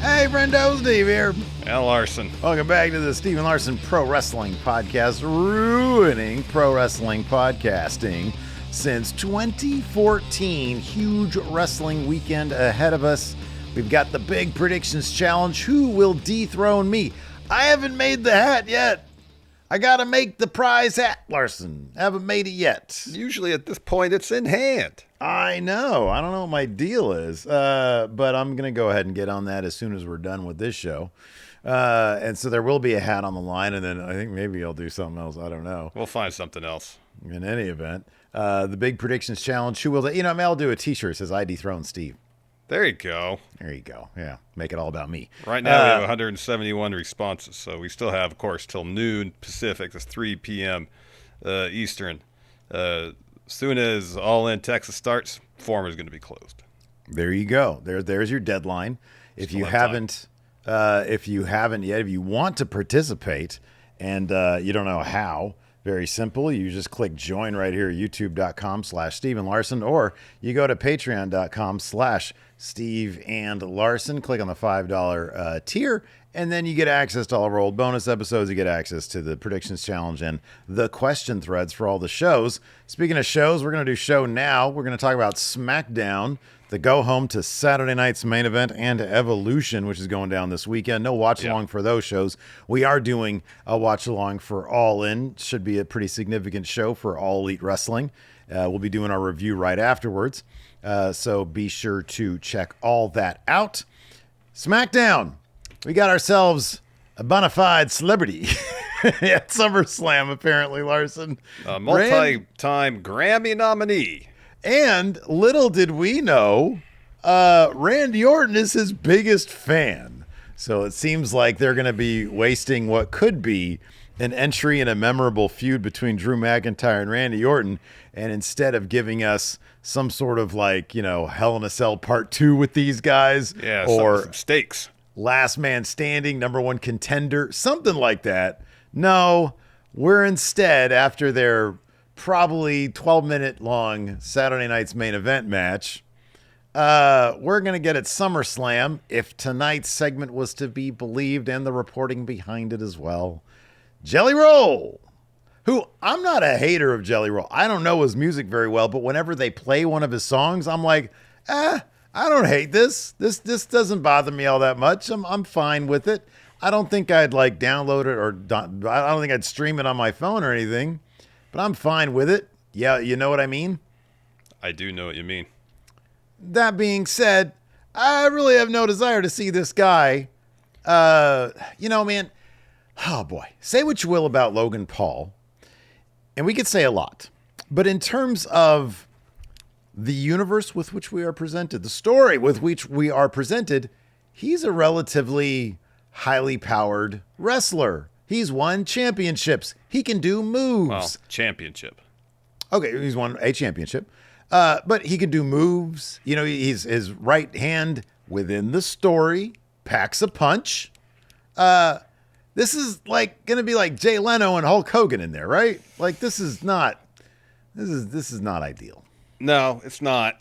Hey, Friendo, Steve here. And Larson. Welcome back to the Steve and Larson Pro Wrestling Podcast, ruining pro wrestling podcasting since 2014. Huge wrestling weekend ahead of us. We've got the big predictions challenge. Who will dethrone me? I haven't made the hat yet. I gotta make the prize hat, Larson. Haven't made it yet. Usually at this point, it's in hand. I know. I don't know what my deal is, but I'm going to go ahead and get on that as soon as we're done with this show. And so there will be a hat on the line, and then I think maybe I'll do something else. I don't know. We'll find something else. In any event, the Big Predictions Challenge, who will, maybe I'll do a t-shirt that says I dethrone Steve. There you go. There you go. Yeah, make it all about me. Right now we have 171 responses, so we still have, of course, till noon Pacific. That's 3 p.m. Eastern. Soon as All In Texas starts, form is going to be closed. There you go. There's your deadline. If you haven't yet, if you want to participate and you don't know how, very simple. You just click join right here, youtube.com/Steve and Larson, or you go to patreon.com/Steve and Larson. Click on the $5 tier, and then you get access to all of our old bonus episodes. You get access to the predictions challenge and the question threads for all the shows. Speaking of shows, we're going to do show now. We're going to talk about Smackdown, the go home to Saturday night's main event, and Evolution, which is going down this weekend. No watch along for those shows. We are doing a watch along for All In. Should be a pretty significant show for All Elite Wrestling. We'll be doing our review right afterwards. So be sure to check all that out. Smackdown. We got ourselves a bona fide celebrity at SummerSlam, apparently, Larson. A multi-time Grammy nominee. And little did we know, Randy Orton is his biggest fan. So it seems like they're going to be wasting what could be an entry in a memorable feud between Drew McIntyre and Randy Orton. And instead of giving us some sort of Hell in a Cell Part 2 with these guys, or some stakes. Last Man Standing, number one contender, something like that. No, we're instead, after their probably 12-minute long Saturday night's main event match, we're going to get at SummerSlam, if tonight's segment was to be believed, and the reporting behind it as well. Jelly Roll, who I'm not a hater of Jelly Roll. I don't know his music very well, but whenever they play one of his songs, I'm like, I don't hate this. This doesn't bother me all that much. I'm fine with it. I don't think I'd download it, or I don't think I'd stream it on my phone or anything, but I'm fine with it. Yeah, you know what I mean? I do know what you mean. That being said, I really have no desire to see this guy. Man, oh boy, say what you will about Logan Paul, and we could say a lot, but in terms of the universe with which we are presented, the story with which we are presented, he's a relatively highly powered wrestler. He's won championships. He can do moves. Well, championship. Okay, he's won a championship. But he can do moves. His right hand within the story packs a punch. This is going to be like Jay Leno and Hulk Hogan in there, right? This is not ideal. No, it's not.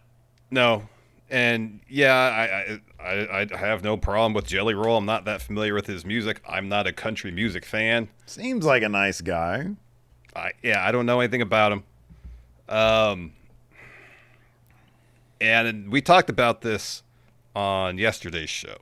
No. And yeah, I have no problem with Jelly Roll. I'm not that familiar with his music. I'm not a country music fan. Seems like a nice guy. I don't know anything about him. And we talked about this on yesterday's show.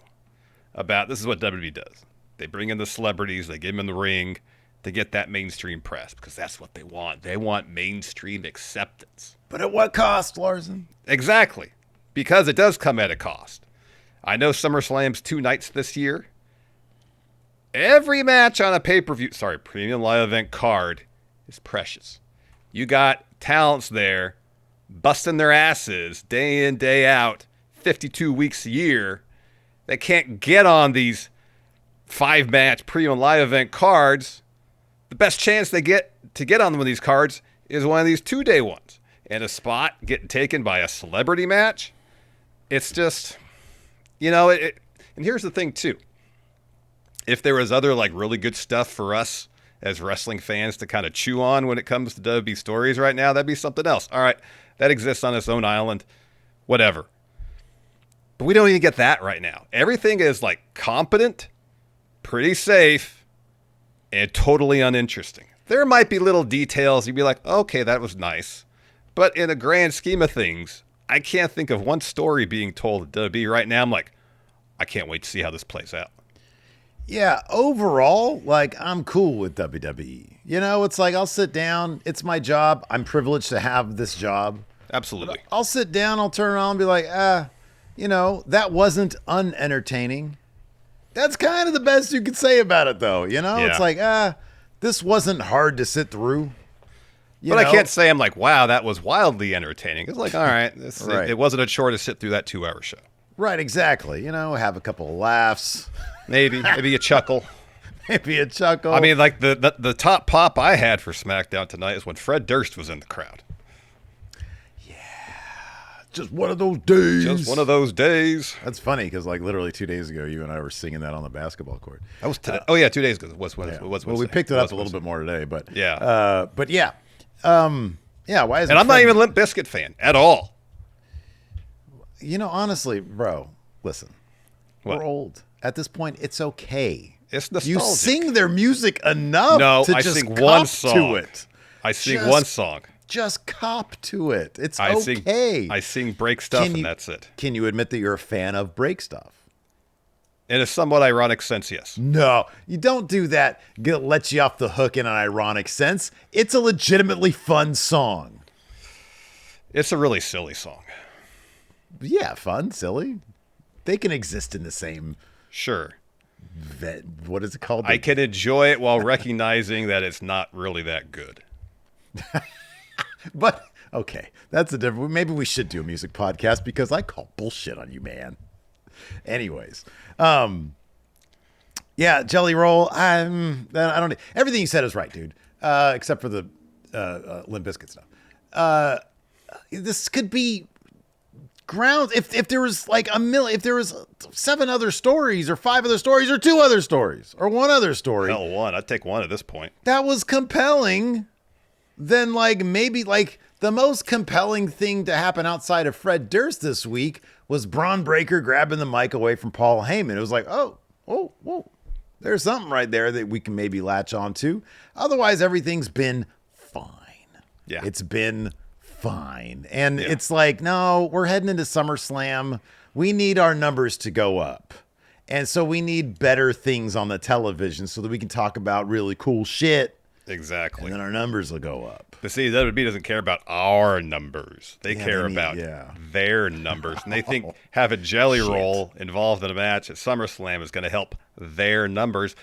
This is what WWE does. They bring in the celebrities, they get them in the ring, to get that mainstream press, because that's what they want. They want mainstream acceptance. But at what cost, Larson? Exactly. Because it does come at a cost. I know SummerSlam's 2 nights this year. Every match on a premium live event card is precious. You got talents there busting their asses day in, day out, 52 weeks a year, that can't get on these 5-match premium live event cards. The best chance they get to get on one of these cards is one of these 2-day ones. And a spot getting taken by a celebrity match, it's just, and here's the thing too. If there was other really good stuff for us as wrestling fans to kind of chew on when it comes to WWE stories right now, that'd be something else. All right, that exists on its own island, whatever. But we don't even get that right now. Everything is like competent, pretty safe, and totally uninteresting. There might be little details you'd be like, okay, that was nice. But in the grand scheme of things, I can't think of one story being told at WWE right now. I'm like, I can't wait to see how this plays out. Yeah, overall, like, I'm cool with WWE. You know, it's like I'll sit down. It's my job. I'm privileged to have this job. Absolutely. I'll sit down. I'll turn around and be like, you know, that wasn't unentertaining. That's kind of the best you could say about it, though. You know, It's like, this wasn't hard to sit through. But I can't say I'm like, wow, that was wildly entertaining. It's like, all right, Right. It wasn't a chore to sit through that 2-hour show. Right, exactly. You know, have a couple of laughs. Maybe a chuckle. Maybe a chuckle. I mean, like the top pop I had for SmackDown tonight is when Fred Durst was in the crowd. Just one of those days. Just one of those days. That's funny because, like, literally 2 days ago, you and I were singing that on the basketball court. That was today. 2 days ago. It was Yeah. Wednesday. Well, we picked it up a little bit more today, but yeah. But yeah. Why is? And I'm not even a Limp Bizkit fan at all. You know, honestly, bro, listen. What? We're old. At this point, it's okay. It's nostalgic. You sing their music enough to I just sing cop one song. to it. I sing Just- one song. Just cop to it. It's I okay. sing break stuff, and that's it. Can you admit that you're a fan of break stuff? In a somewhat ironic sense, yes. No, you don't do that. Let you off the hook in an ironic sense. It's a legitimately fun song. It's a really silly song. Yeah, fun, silly. They can exist in the same. Sure. What is it called? I can enjoy it while recognizing that it's not really that good. But okay, that's a different. Maybe we should do a music podcast because I call bullshit on you, man. Anyways, yeah, Jelly Roll. I don't. Everything you said is right, dude. Except for the Limp Bizkit stuff. This could be grounds if there was like if there was 7 other stories or 5 other stories or 2 other stories or 1 other story. Hell, one. I'd take one at this point. That was compelling. Then, like, maybe, like, the most compelling thing to happen outside of Fred Durst this week was Braun Breaker grabbing the mic away from Paul Heyman. It was like, oh, there's something right there that we can maybe latch on to. Otherwise, everything's been fine. Yeah. It's been fine. And it's like, no, we're heading into SummerSlam. We need our numbers to go up. And so we need better things on the television so that we can talk about really cool shit. Exactly. And then our numbers will go up. But see, WWE doesn't care about our numbers. They care about yeah. their numbers. And they think having Jelly Roll involved in a match at SummerSlam is going to help their numbers.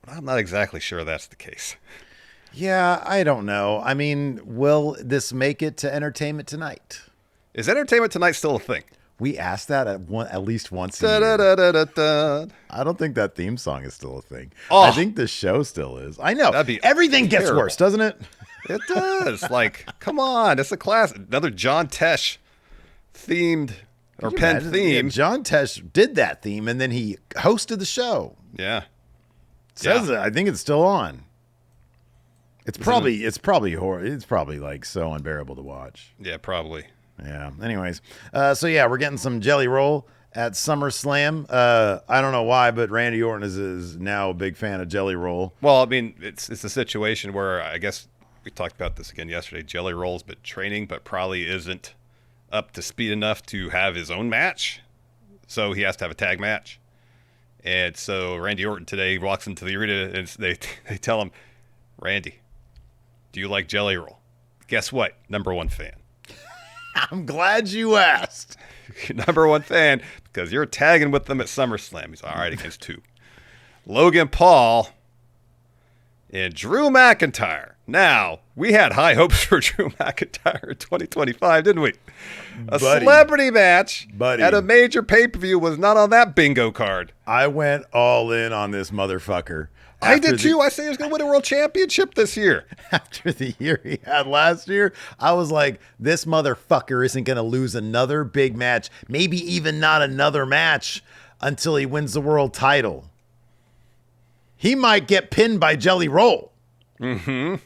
I'm not exactly sure that's the case. Yeah, I don't know. I mean, will this make it to Entertainment Tonight? Is Entertainment Tonight still a thing? We asked that at least once a year. Da-da-da-da-da. I don't think that theme song is still a thing. Oh. I think the show still is. I know. That'd be Everything gets terrible. worse, doesn't it? It does. Like, come on. It's a class. Another John Tesh themed or Can you pen imagine? theme. Yeah, John Tesh did that theme, and then he hosted the show. Yeah. Says it. I think it's still on. It's probably horror. It's probably like so unbearable to watch. Yeah, probably. Yeah. Anyways, so yeah, we're getting some Jelly Roll at SummerSlam. I don't know why, but Randy Orton is now a big fan of Jelly Roll. Well, I mean, it's a situation where I guess we talked about this again yesterday. Jelly Roll's been training, but probably isn't up to speed enough to have his own match. So he has to have a tag match. And so Randy Orton today walks into the arena and they tell him, Randy, do you like Jelly Roll? Guess what? Number 1 fan. I'm glad you asked. Number 1 fan, because you're tagging with them at SummerSlam. He's all right against 2. Logan Paul and Drew McIntyre. Now, we had high hopes for Drew McIntyre in 2025, didn't we? A celebrity match at a major pay-per-view was not on that bingo card. I went all in on this motherfucker. I did too. I say he was going to win a world championship this year. After the year he had last year, I was like, this motherfucker isn't going to lose another big match, maybe even not another match until he wins the world title. He might get pinned by Jelly Roll. Mm-hmm.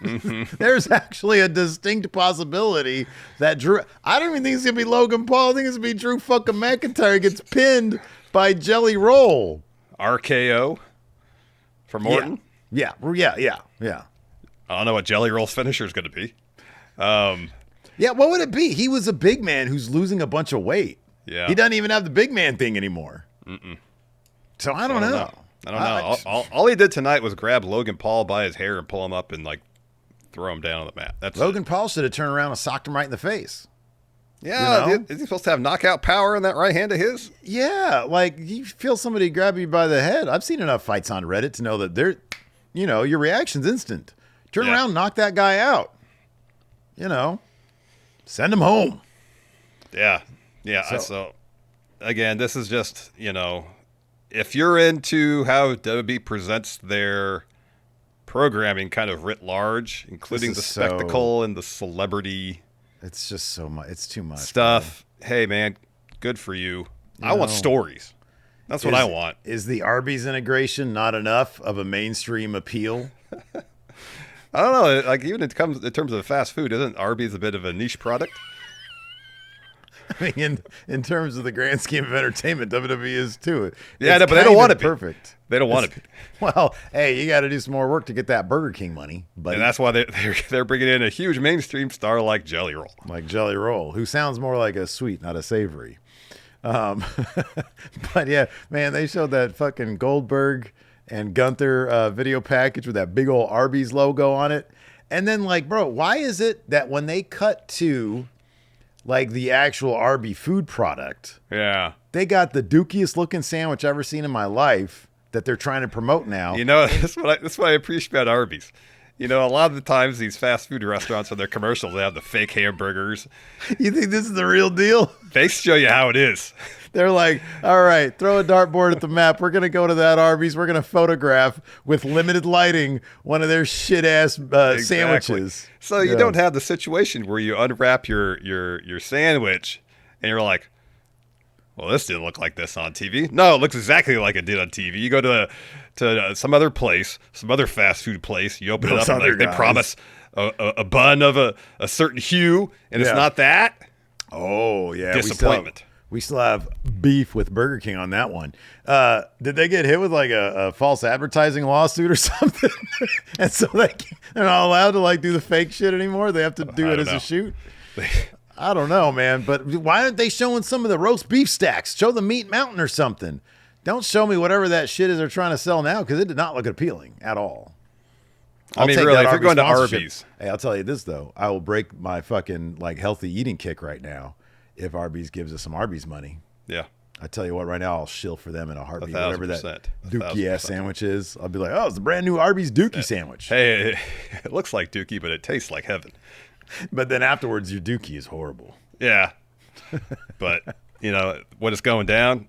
There's actually a distinct possibility that Drew, I don't even think it's going to be Logan Paul. I think it's going to be Drew fucking McIntyre gets pinned by Jelly Roll. RKO from Orton. Yeah. I don't know what Jelly Roll's finisher is going to be. Yeah, what would it be? He was a big man who's losing a bunch of weight. Yeah. He doesn't even have the big man thing anymore. So I don't know. I don't know. All he did tonight was grab Logan Paul by his hair and pull him up and like throw him down on the mat. That's Logan Paul should have turned around and socked him right in the face. Yeah, You know? is he supposed to have knockout power in that right hand of his? Yeah, like you feel somebody grab you by the head. I've seen enough fights on Reddit to know that your reaction's instant. Turn around, knock that guy out. Send him home. Yeah. So again, this is just, if you're into how WWE presents their programming kind of writ large, including the spectacle and the celebrity. It's just so much. It's too much stuff. Man. Hey, man, good for you. I want stories. That's what I want. Is the Arby's integration not enough of a mainstream appeal? I don't know. Like even in terms of fast food, isn't Arby's a bit of a niche product? I mean, in terms of the grand scheme of entertainment, WWE is too. Yeah, but they don't want it perfect. They don't want it. Well, hey, you got to do some more work to get that Burger King money. And that's why they're bringing in a huge mainstream star like Jelly Roll. Like Jelly Roll, who sounds more like a sweet, not a savory. But yeah, man, they showed that fucking Goldberg and Gunther video package with that big old Arby's logo on it. And then like, bro, why is it that when they cut to like the actual Arby food product, they got the dookiest looking sandwich I've ever seen in my life that they're trying to promote now. That's what I appreciate about Arby's. A lot of the times these fast food restaurants on their commercials, they have the fake hamburgers. You think this is the real deal? They show you how it is. They're like, all right, throw a dartboard at the map. We're going to go to that Arby's. We're going to photograph with limited lighting one of their shit-ass sandwiches. So you don't have the situation where you unwrap your sandwich and you're like, well, this didn't look like this on TV. No, it looks exactly like it did on TV. You go to some other place, some other fast food place. You open it up and they promise a bun of a certain hue, and it's not that. Oh, yeah. Disappointment. We still have beef with Burger King on that one. Did they get hit with like a false advertising lawsuit or something? And so they're not allowed to like do the fake shit anymore? They have to do it as a shoot? I don't know, man. But why aren't they showing some of the roast beef stacks? Show the Meat Mountain or something. Don't show me whatever that shit is they're trying to sell now, because it did not look appealing at all. Really, if you're going to Arby's. Hey, I'll tell you this, though. I will break my fucking like healthy eating kick right now if Arby's gives us some Arby's money. Yeah. I tell you what, right now I'll shill for them in a heartbeat. 1,000%. Whatever that Dookie ass sandwich is, I'll be like, oh, it's the brand new Arby's Dookie sandwich. Hey, it looks like Dookie, but it tastes like heaven. But then afterwards, your Dookie is horrible. Yeah. But, when it's going down.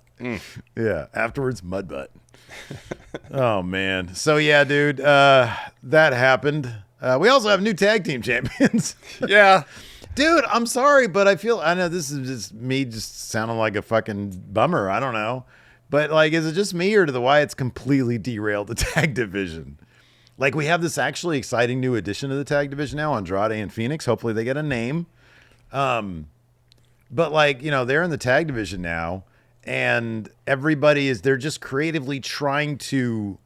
Yeah. Afterwards, mud butt. Oh, man. So, yeah, dude, that happened. We also have new tag team champions. Yeah. Dude, I'm sorry, but I know this is just me just sounding like a fucking bummer. I don't know. But, like, is it just me, or do the Wyatts completely derailed the tag division? Like, we have this actually exciting new addition to the tag division now, Andrade and Phoenix. Hopefully they get a name. But, like, they're in the tag division now, and they're just creatively trying to,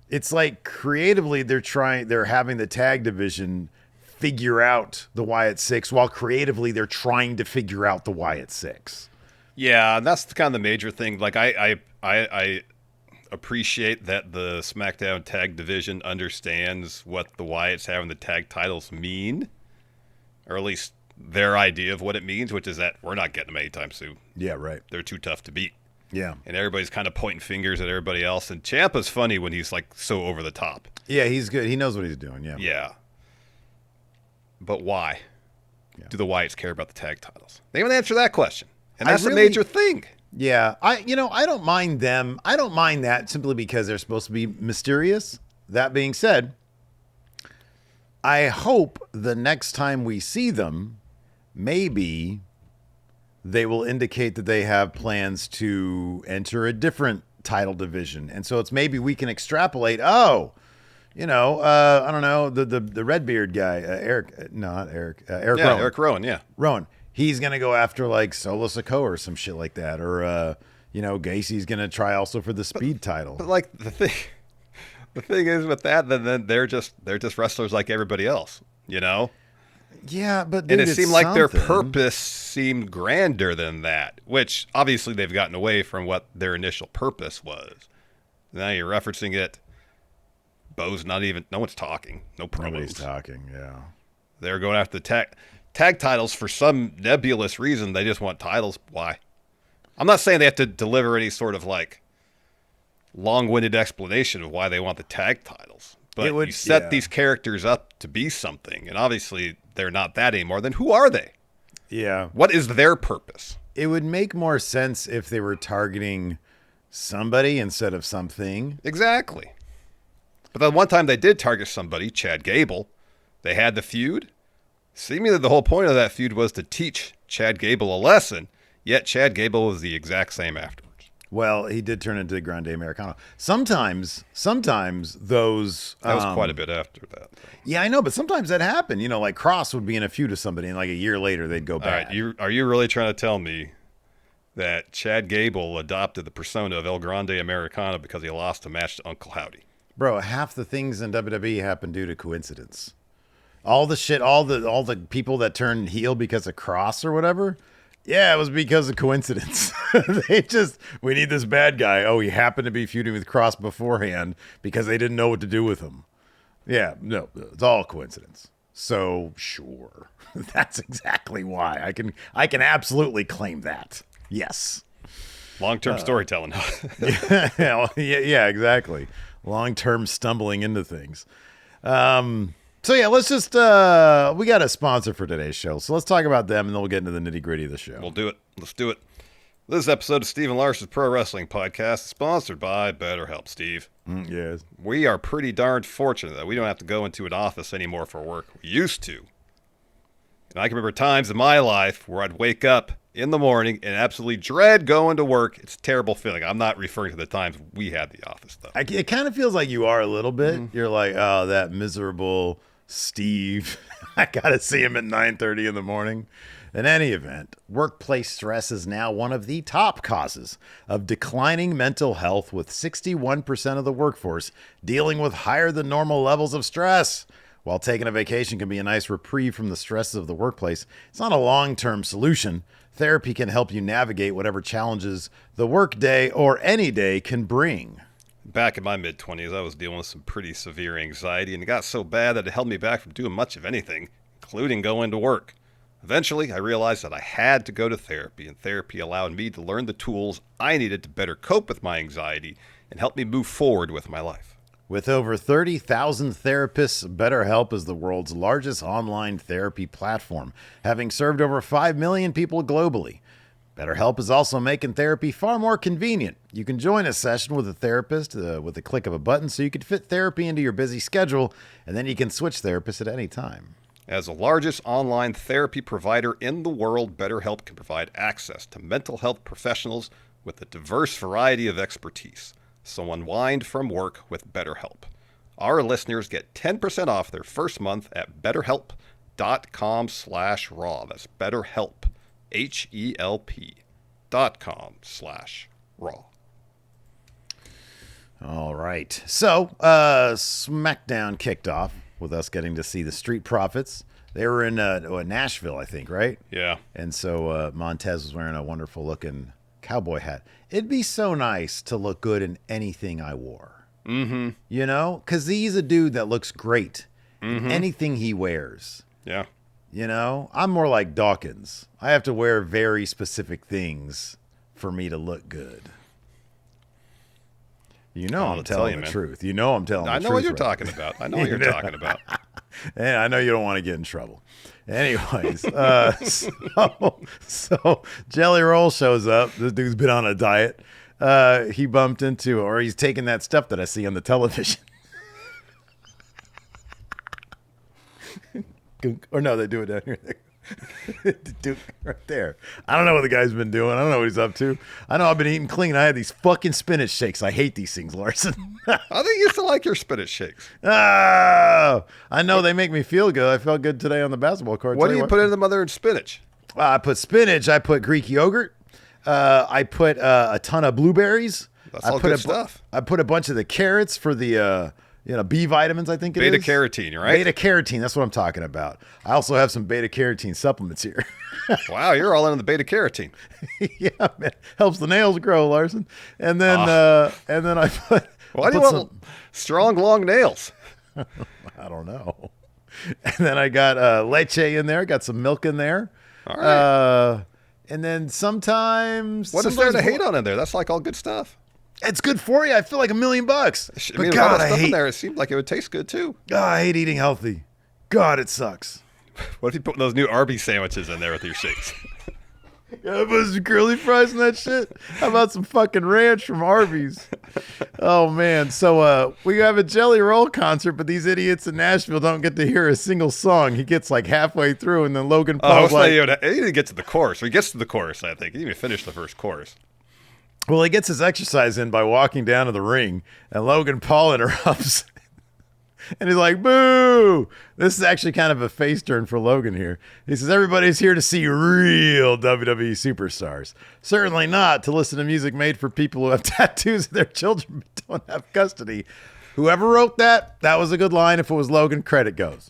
it's like creatively they're having the tag division figure out the Wyatt Six, while creatively they're trying to figure out the Wyatt Six. Yeah, and that's kind of the major thing. Like I appreciate that the Smackdown tag division understands what the Wyatts having the tag titles mean, or at least their idea of what it means, which is that we're not getting them anytime soon. Yeah, right. They're too tough to beat. Yeah. And everybody's kind of pointing fingers at everybody else. And Ciampa's funny when he's like so over the top. Yeah, he's good. He knows what he's doing. Yeah. Yeah. But why do the Wyatts care about the tag titles? They haven't answered that question. And that's a major thing. Yeah. I don't mind them. I don't mind that simply because they're supposed to be mysterious. That being said, I hope the next time we see them, maybe they will indicate that they have plans to enter a different title division. And so it's maybe we can extrapolate, I don't know, the Redbeard guy, Eric, no, not Eric, Eric Yeah, Rowan. Eric Rowan, yeah. Rowan. He's going to go after like Solo Sikoa or some shit like that. Or, Gacy's going to try also for the speed title. But like the thing is with that, then they're just wrestlers like everybody else, Yeah, but And dude, it seemed it's like their something. purpose seemed grander than that, which obviously they've gotten away from what their initial purpose was. Now you're referencing it. Bo's not even, no one's talking. No Nobody's promos. talking, yeah. They're going after the tag titles for some nebulous reason. They just want titles. Why? I'm not saying they have to deliver any sort of like long-winded explanation of why they want the tag titles. But you set these characters up to be something, and obviously they're not that anymore. Then who are they? Yeah. What is their purpose? It would make more sense if they were targeting somebody instead of something. Exactly. But the one time they did target somebody, Chad Gable, they had the feud. Seemingly the whole point of that feud was to teach Chad Gable a lesson, yet Chad Gable was the exact same afterwards. Well, he did turn into Grande Americano. Sometimes those... That was quite a bit after that. Though. Yeah, I know, but sometimes that happened. Like Cross would be in a feud with somebody, and like a year later, they'd go All back. right, are you really trying to tell me that Chad Gable adopted the persona of El Grande Americano because he lost a match to Uncle Howdy? Bro, half the things in WWE happen due to coincidence. All the shit, all the people that turned heel because of Cross or whatever, yeah, it was because of coincidence. We need this bad guy. Oh, he happened to be feuding with Cross beforehand because they didn't know what to do with him. Yeah, no, it's all coincidence. So sure, that's exactly why I can absolutely claim that. Yes. Long-term storytelling. yeah, exactly. Long-term stumbling into things. So yeah, let's just we got a sponsor for today's show, so let's talk about them, and then we'll get into the nitty-gritty of the show. We'll do it. Let's do it. This episode of Steve and Larson's Pro Wrestling Podcast is sponsored by BetterHelp, Steve. Yes. We are pretty darn fortunate that we don't have to go into an office anymore for work. We used to. And I can remember times in my life where I'd wake up in the morning and absolutely dread going to work. It's a terrible feeling. I'm not referring to the times we had the office, though. It kind of feels like you are a little bit. You're like, oh, that miserable Steve. I got to see him at 9:30 in the morning. In any event, workplace stress is now one of the top causes of declining mental health, with 61% of the workforce dealing with higher than normal levels of stress. While taking a vacation can be a nice reprieve from the stresses of the workplace, it's not a long-term solution. Therapy can help you navigate whatever challenges the workday or any day can bring. Back in my mid-20s, I was dealing with some pretty severe anxiety, and it got so bad that it held me back from doing much of anything, including going to work. Eventually, I realized that I had to go to therapy, and therapy allowed me to learn the tools I needed to better cope with my anxiety and help me move forward with my life. With over 30,000 therapists, BetterHelp is the world's largest online therapy platform, having served over 5 million people globally. BetterHelp is also making therapy far more convenient. You can join a session with a therapist with a click of a button, so you can fit therapy into your busy schedule, and then you can switch therapists at any time. As the largest online therapy provider in the world, BetterHelp can provide access to mental health professionals with a diverse variety of expertise. So unwind from work with BetterHelp. Our listeners get 10% off their first month at betterhelp.com/raw. That's BetterHelp, HELP.com/raw. All right. So, Smackdown kicked off with us getting to see the Street Profits. They were in Nashville, I think, right? Yeah. And so Montez was wearing a wonderful looking cowboy hat. It'd be so nice to look good in anything I wore. Mm-hmm. You know? Because he's a dude that looks great in anything he wears. Yeah. You know? I'm more like Dawkins. I have to wear very specific things for me to look good. You know I'm telling the truth. You know I'm telling the truth. I know what you're talking about. I know what you're talking about. And I know you don't want to get in trouble. Anyways, so Jelly Roll shows up. This dude's been on a diet. He bumped into, or he's taking that stuff that I see on the television. Or no, they do it down here. Dude, right there. I don't know what the guy's been doing. I don't know what he's up to. I know I've been eating clean. I had these fucking spinach shakes. I hate these things, Larson. I think you used to like your spinach shakes. I know they make me feel good. I felt good today on the basketball court. What do you put in the mother and spinach? I put spinach. I put Greek yogurt. I put a ton of blueberries. That's all good stuff. I put a bunch of the carrots for the B vitamins, I think it is. Beta carotene, right? Beta carotene, that's what I'm talking about. I also have some beta carotene supplements here. Wow, you're all into the beta carotene. Yeah, man. Helps the nails grow, Larson. And then I put Why do you want strong, long nails? I don't know. And then I got leche in there, got some milk in there. All right. And then sometimes what is there to hate on in there? That's like all good stuff. It's good for you. I feel like $1 million. But I mean, God, stuff in there. It seemed like it would taste good too. God, I hate eating healthy. God, it sucks. What if you put those new Arby's sandwiches in there with your shakes? Yeah, put some curly fries in that shit. How about some fucking ranch from Arby's? Oh man. So we have a Jelly Roll concert, but these idiots in Nashville don't get to hear a single song. He gets like halfway through, and then Logan Paul's like, he didn't get to the chorus. He gets to the chorus, I think. He didn't even finish the first chorus. well, he gets his exercise in by walking down to the ring, and Logan Paul interrupts. And he's like, boo! This is actually kind of a face turn for Logan here. He says, everybody's here to see real WWE superstars. Certainly not to listen to music made for people who have tattoos of their children but don't have custody. Whoever wrote that was a good line. If it was Logan, credit goes.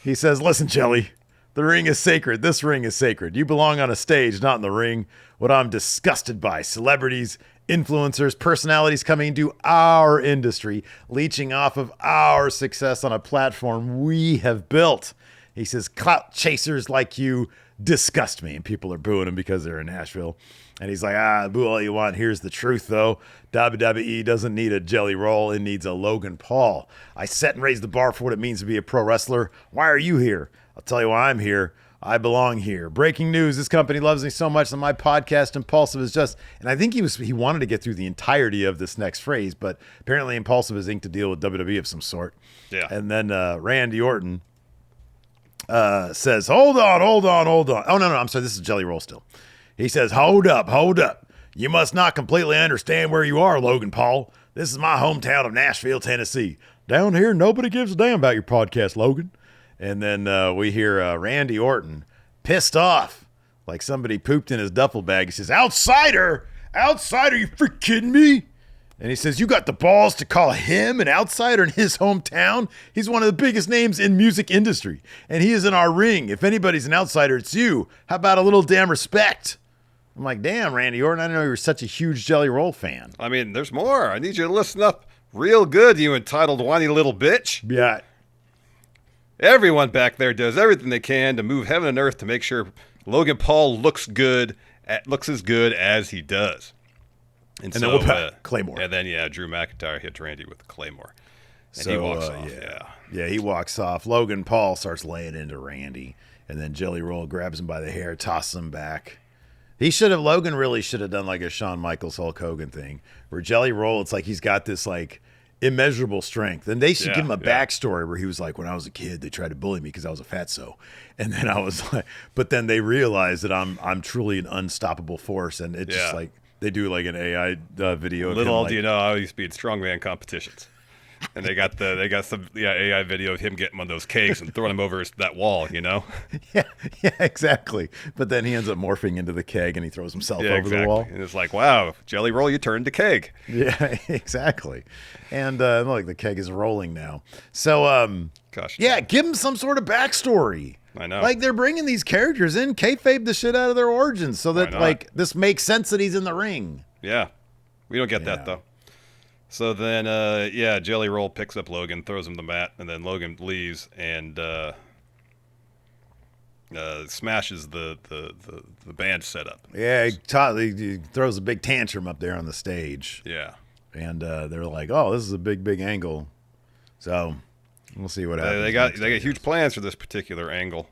He says, listen, Jelly, the ring is sacred. This ring is sacred. You belong on a stage, not in the ring. What I'm disgusted by, celebrities, influencers, personalities coming into our industry, leeching off of our success on a platform we have built. He says, clout chasers like you disgust me. And people are booing him because they're in Nashville. And he's like, boo all you want. Here's the truth, though. WWE doesn't need a Jelly Roll. It needs a Logan Paul. I set and raised the bar for what it means to be a pro wrestler. Why are you here? I'll tell you why I'm here. I belong here. Breaking news. This company loves me so much that my podcast Impulsive is just, and I think he wanted to get through the entirety of this next phrase, but apparently Impulsive is inked to deal with WWE of some sort. Yeah. And then Randy Orton says, hold on. Oh, no, I'm sorry. This is Jelly Roll still. He says, hold up. You must not completely understand where you are, Logan Paul. This is my hometown of Nashville, Tennessee. Down here, nobody gives a damn about your podcast, Logan. And then we hear Randy Orton pissed off, like somebody pooped in his duffel bag. He says, outsider, you freaking kidding me? And he says, you got the balls to call him an outsider in his hometown? He's one of the biggest names in music industry, and he is in our ring. If anybody's an outsider, it's you. How about a little damn respect? I'm like, damn, Randy Orton, I didn't know you were such a huge Jelly Roll fan. I mean, there's more. I need you to listen up real good, you entitled whiny little bitch. Yeah. Everyone back there does everything they can to move heaven and earth to make sure Logan Paul looks as good as he does. And then so, we'll pat Claymore. And then, Drew McIntyre hits Randy with the Claymore. And So he walks off. Yeah, he walks off. Logan Paul starts laying into Randy, and then Jelly Roll grabs him by the hair, tosses him back. Logan really should have done like a Shawn Michaels Hulk Hogan thing, where Jelly Roll, it's like he's got this like immeasurable strength. And they should give him a backstory where he was like, when I was a kid, they tried to bully me because I was a fatso. And then I was like, but then they realized that I'm truly an unstoppable force. And it's just like, they do like an AI video. Little do you know, I used to be in strongman competitions. And they got some AI video of him getting one of those kegs and throwing him over that wall, you know? Yeah, exactly. But then he ends up morphing into the keg and he throws himself over the wall. And it's like, wow, Jelly Roll, you turned to keg. Yeah, exactly. And look, the keg is rolling now. So, give him some sort of backstory. I know. Like, they're bringing these characters in, kayfabe the shit out of their origins so that, like, this makes sense that he's in the ring. Yeah. We don't get that, though. So then, Jelly Roll picks up Logan, throws him to the mat, and then Logan leaves and smashes the band setup. Yeah, he throws a big tantrum up there on the stage. Yeah. And they're like, oh, this is a big angle. So we'll see what happens. They got huge plans for this particular angle.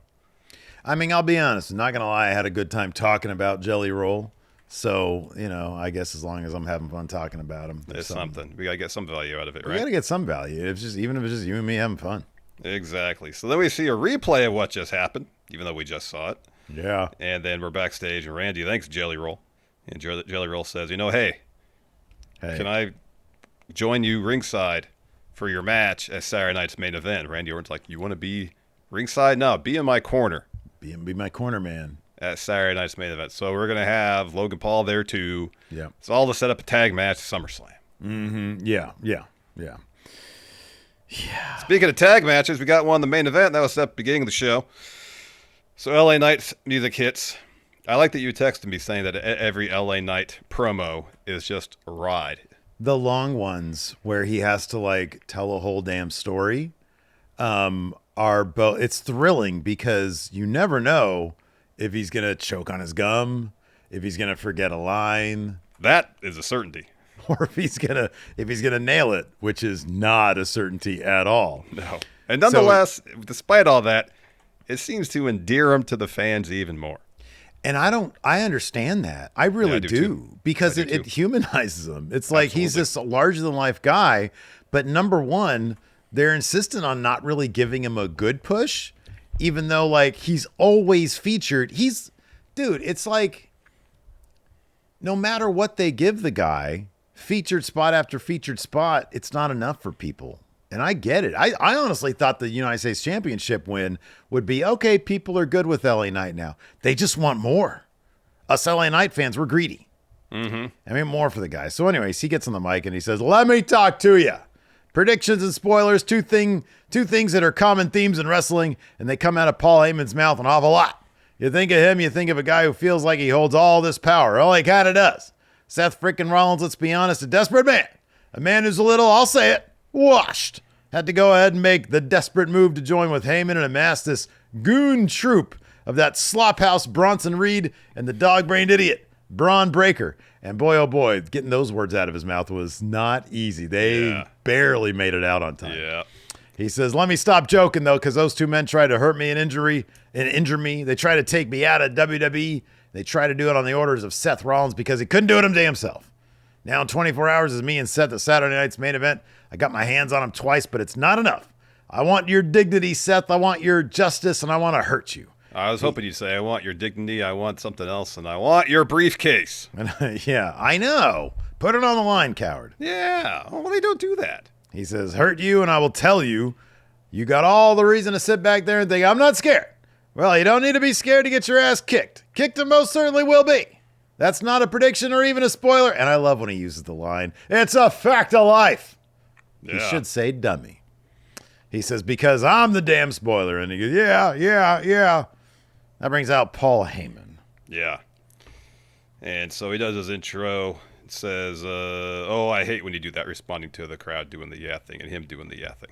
I mean, I'll be honest. I'm not going to lie. I had a good time talking about Jelly Roll. So, I guess as long as I'm having fun talking about him. It's something. We got to get some value out of it, right? We got to get some value. Even if it's just you and me having fun. Exactly. So then we see a replay of what just happened, even though we just saw it. Yeah. And then we're backstage, and Randy thanks Jelly Roll. And Jelly Roll says, hey, Hey. can I join you ringside for your match at Saturday night's main event? Randy Orton's like, you want to be ringside? No, be in my corner. Be my corner man. At Saturday night's main event. So we're going to have Logan Paul there too. Yeah. It's all to set up a tag match at SummerSlam. Mm-hmm. Yeah. Speaking of tag matches, we got one in the main event. That was at the beginning of the show. So LA Knight's music hits. I like that you texted me saying that every LA Knight promo is just a ride. The long ones where he has to like tell a whole damn story are both. It's thrilling because you never know if he's gonna choke on his gum, if he's gonna forget a line, That is a certainty. or if he's gonna nail it, which is not a certainty at all. No. And nonetheless, despite all that, it seems to endear him to the fans even more. And I understand that. I really I do, too. because I do it too. humanizes him. It's like he's Absolutely. this larger than life guy, but number one, they're insistent on not really giving him a good push, even though like he's always featured. Dude, it's like no matter what they give the guy, featured spot after featured spot, it's not enough for people. And I get it. I honestly thought the United States Championship win would be, okay, people are good with LA Knight now. They just want more. Us LA Knight fans, we're greedy. Mm-hmm. I mean, more for the guy. So anyways, he gets on the mic and he says, let me talk to you. Predictions and spoilers, two things that are common themes in wrestling, and they come out of Paul Heyman's mouth an awful lot. You think of him, you think of a guy who feels like he holds all this power. Oh, he kind of does. Seth frickin' Rollins, let's be honest, a desperate man. A man who's a little, I'll say it, washed. Had to go ahead and make the desperate move to join with Heyman and amass this goon troop of that slophouse Bronson Reed and the dog-brained idiot, Braun Breaker. And boy, oh boy, getting those words out of his mouth was not easy. They barely made it out on time. Yeah. He says, let me stop joking, though, because those two men tried to hurt me and injure me. They tried to take me out of WWE. They tried to do it on the orders of Seth Rollins because he couldn't do it him damn self. Now in 24 hours is me and Seth at Saturday night's main event. I got my hands on him twice, but it's not enough. I want your dignity, Seth. I want your justice, and I want to hurt you. I was hoping you'd say, I want your dignity, I want something else, and I want your briefcase. And, yeah, I know. Put it on the line, coward. Yeah. Well, they don't do that. He says, hurt you, and I will tell you, you got all the reason to sit back there and think, I'm not scared. Well, you don't need to be scared to get your ass kicked. Kicked it most certainly will be. That's not a prediction or even a spoiler. And I love when he uses the line, it's a fact of life. Yeah. He should say dummy. He says, because I'm the damn spoiler. And he goes, yeah. That brings out Paul Heyman. Yeah. And so he does his intro. It says, I hate when you do that, responding to the crowd doing the yeah thing and him doing the yeah thing.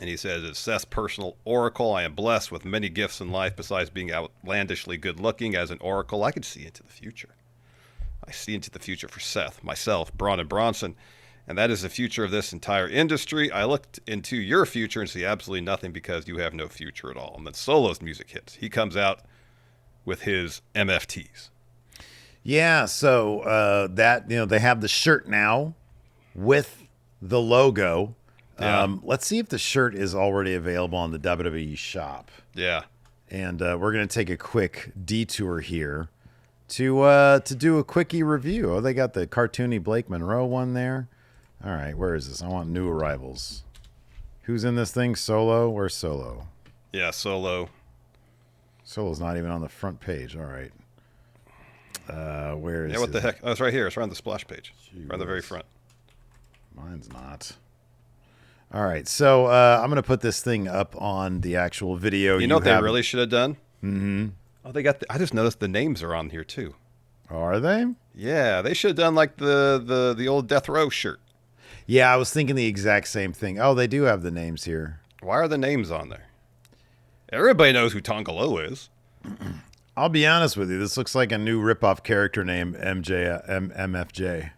And he says, it's Seth's personal oracle. I am blessed with many gifts in life besides being outlandishly good looking. As an oracle, I can see into the future. I see into the future for Seth, myself, Braun, and Bronson. And that is the future of this entire industry. I looked into your future and see absolutely nothing because you have no future at all. And then Solo's music hits. He comes out with his MFTs. Yeah, so they have the shirt now with the logo. Yeah. Let's see if the shirt is already available on the WWE shop. Yeah. And we're going to take a quick detour here to do a quickie review. Oh, they got the cartoony Blake Monroe one there. All right, where is this? I want new arrivals. Who's in this thing? Solo? Where's Solo? Yeah, Solo. Solo's not even on the front page. All right. Where is Yeah, what the his- heck? Oh, it's right here. It's right on the splash page. Right on the very Jeez. front. Mine's not. All right, so I'm going to put this thing up on the actual video. You know what they really should have done? Mm-hmm. Oh, they got. I just noticed the names are on here too. Are they? Yeah, they should have done like the old Death Row shirt. Yeah, I was thinking the exact same thing. Oh, they do have the names here. Why are the names on there? Everybody knows who Tonga Low is. I'll be honest with you. This looks like a new ripoff character named MFJ.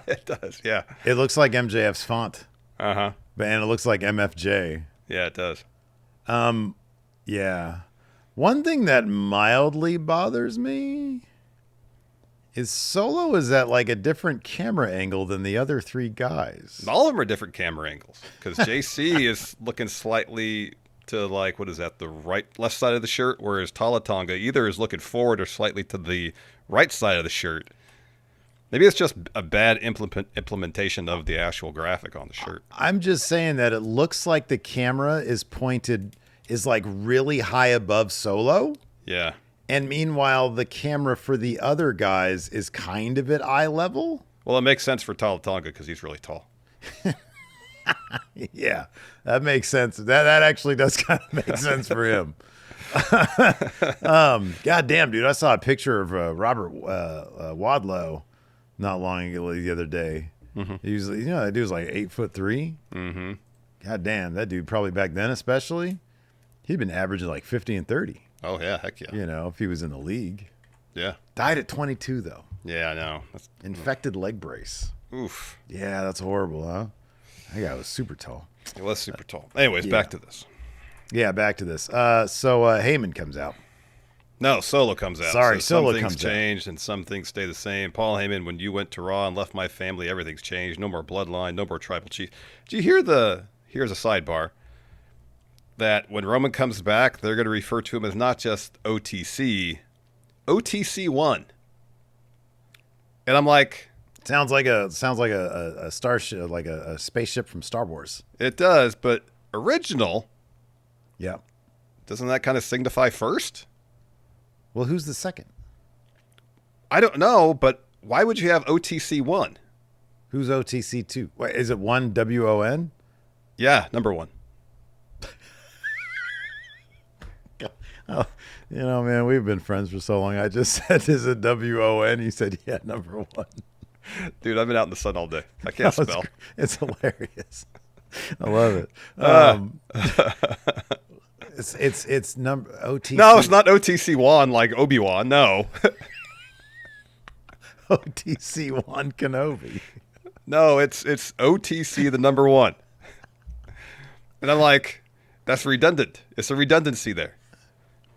It does. Yeah. It looks like MJF's font, And it looks like MFJ. Yeah, it does. Yeah. One thing that mildly bothers me Is Solo is at like a different camera angle than the other three guys? All of them are different camera angles because JC is looking slightly to like, what is that, the left side of the shirt, whereas Talatonga either is looking forward or slightly to the right side of the shirt. Maybe it's just a bad implementation of the actual graphic on the shirt. I'm just saying that it looks like the camera is like really high above Solo. Yeah. And meanwhile, the camera for the other guys is kind of at eye level. Well, it makes sense for Talatonga because he's really tall. Yeah, that makes sense. That actually does kind of make sense for him. God damn, dude. I saw a picture of Robert Wadlow not long ago the other day. Mm-hmm. He was, that dude was like 8'3". Mm-hmm. God damn, that dude probably back then especially, he'd been averaging like 50 and 30. Oh, yeah, heck yeah. If he was in the league. Yeah. Died at 22, though. Yeah, I know. Infected leg brace. Oof. Yeah, that's horrible, huh? That guy was super tall. He was super tall. Anyways, back to this. Yeah, back to this. So Heyman comes out. No, Solo comes out. Sorry, Solo comes out. Some things comes changed and some things stay the same. Paul Heyman, when you went to Raw and left my family, everything's changed. No more bloodline, no more tribal chief. Did you hear here's a sidebar, that when Roman comes back, they're going to refer to him as not just OTC, OTC1. And I'm like... Sounds like a starship, like a spaceship from Star Wars. It does, but original... Yeah. Doesn't that kind of signify first? Well, who's the second? I don't know, but why would you have OTC1? Who's OTC2? Wait, is it one WON? Yeah, number one. Oh, man, we've been friends for so long. I just said, is it WON? You said, yeah, number one. Dude, I've been out in the sun all day. I can't spell. It's hilarious. I love it. It's number OTC. No, it's not OTC1 like Obi-Wan. No. OTC1 Kenobi. No, it's OTC the number one. And I'm like, that's redundant. It's a redundancy there.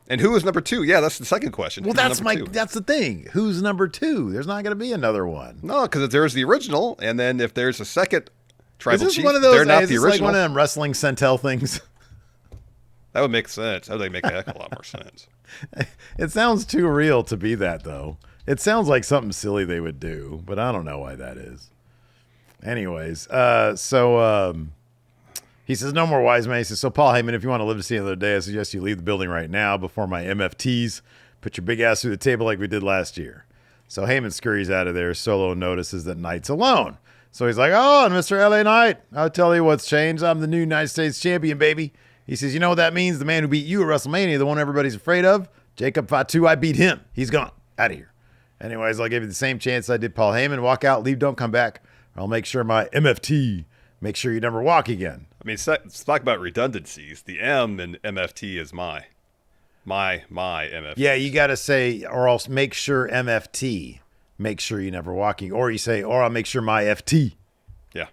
And who is number two? Yeah, that's the second question. Well, that's the thing. Who's number two? There's not going to be another one. No, because there's the original, and then if there's a second tribal chief, one of those, they're not the original. Like one of them wrestling Centel things? That would make sense. That would make a heck of a lot more sense. It sounds too real to be that, though. It sounds like something silly they would do, but I don't know why that is. Anyways, he says, no more wise men. He says, so Paul Heyman, if you want to live to see another day, I suggest you leave the building right now before my MFTs put your big ass through the table like we did last year. So Heyman scurries out of there. Solo notices that Knight's alone. So he's like, oh, and Mr. LA Knight, I'll tell you what's changed. I'm the new United States champion, baby. He says, you know what that means? The man who beat you at WrestleMania, the one everybody's afraid of, Jacob Fatu, I beat him. He's gone. Out of here. Anyways, I'll give you the same chance I did Paul Heyman. Walk out, leave, don't come back. I'll make sure my MFT, make sure you never walk again. I mean, let's talk about redundancies. The M in MFT is my MFT. Yeah, you got to say, or else make sure MFT, make sure you never walking. Or you say, or I'll make sure my FT. Yeah.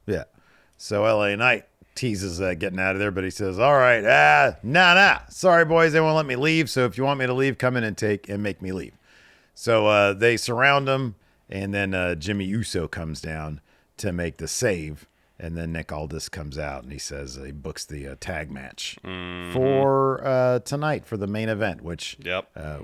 Yeah. So LA Knight teases getting out of there, but he says, all right, nah. Sorry, boys, they won't let me leave. So if you want me to leave, come in and make me leave. So they surround him, and then Jimmy Uso comes down to make the save. And then Nick Aldis comes out, and he says he books the tag match for tonight for the main event, which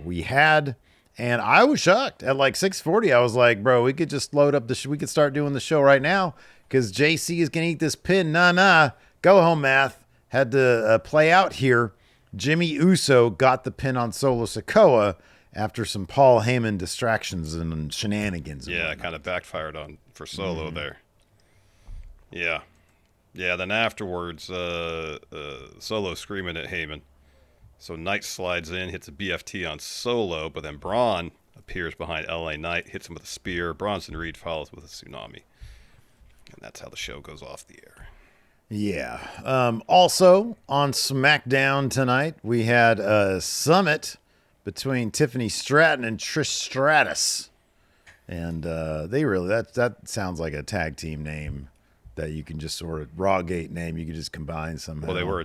we had. And I was shocked. At like 6:40, I was like, bro, we could just load up we could start doing the show right now because JC is going to eat this pin. Nah. Go home, math. Had to play out here. Jimmy Uso got the pin on Solo Sikoa after some Paul Heyman distractions and shenanigans. Yeah, it kind of backfired for Solo there. Yeah. Then afterwards, Solo screaming at Heyman. So Knight slides in, hits a BFT on Solo, but then Braun appears behind LA Knight, hits him with a spear. Bronson Reed follows with a tsunami. And that's how the show goes off the air. Yeah. Also, on Smackdown tonight, we had a summit between Tiffany Stratton and Trish Stratus. And they really, that sounds like a tag team name that you can just sort of Rawgate name. You could just combine somehow. Well, they were